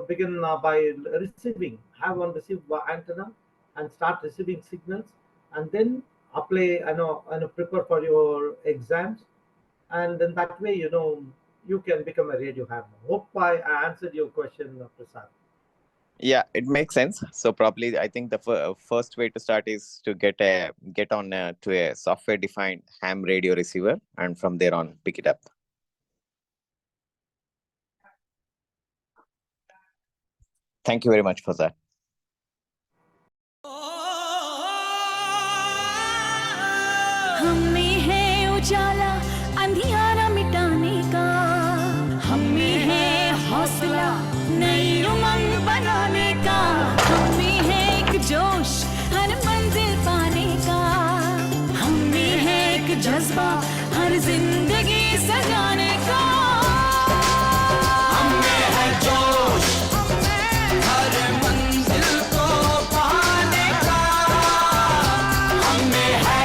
begin by receiving, have one receive antenna and start receiving signals, and then apply, prepare for your exams, and then that way you can become a radio hammer. Hope I answered your question, Prasad. yeah, it makes sense. So probably, I think the first way to start is to get on to a software-defined ham radio receiver, and from there on, pick it up. Thank you very much for that. हम में है उजाला अंधियारा मिटाने का, हम में है हौसला नई उमंग बनाने का, हम में है एक जोश हर मंजिल पाने का, हम में है एक जज्बा हर जिंदगी सजाने का, हम में है जोश हर मंजिल को पाने का, हम में है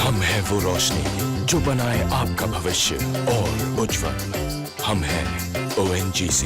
हम है वो रोशनी जो बनाए आपका भविष्य और उज्जवल। हम हैं ONGC।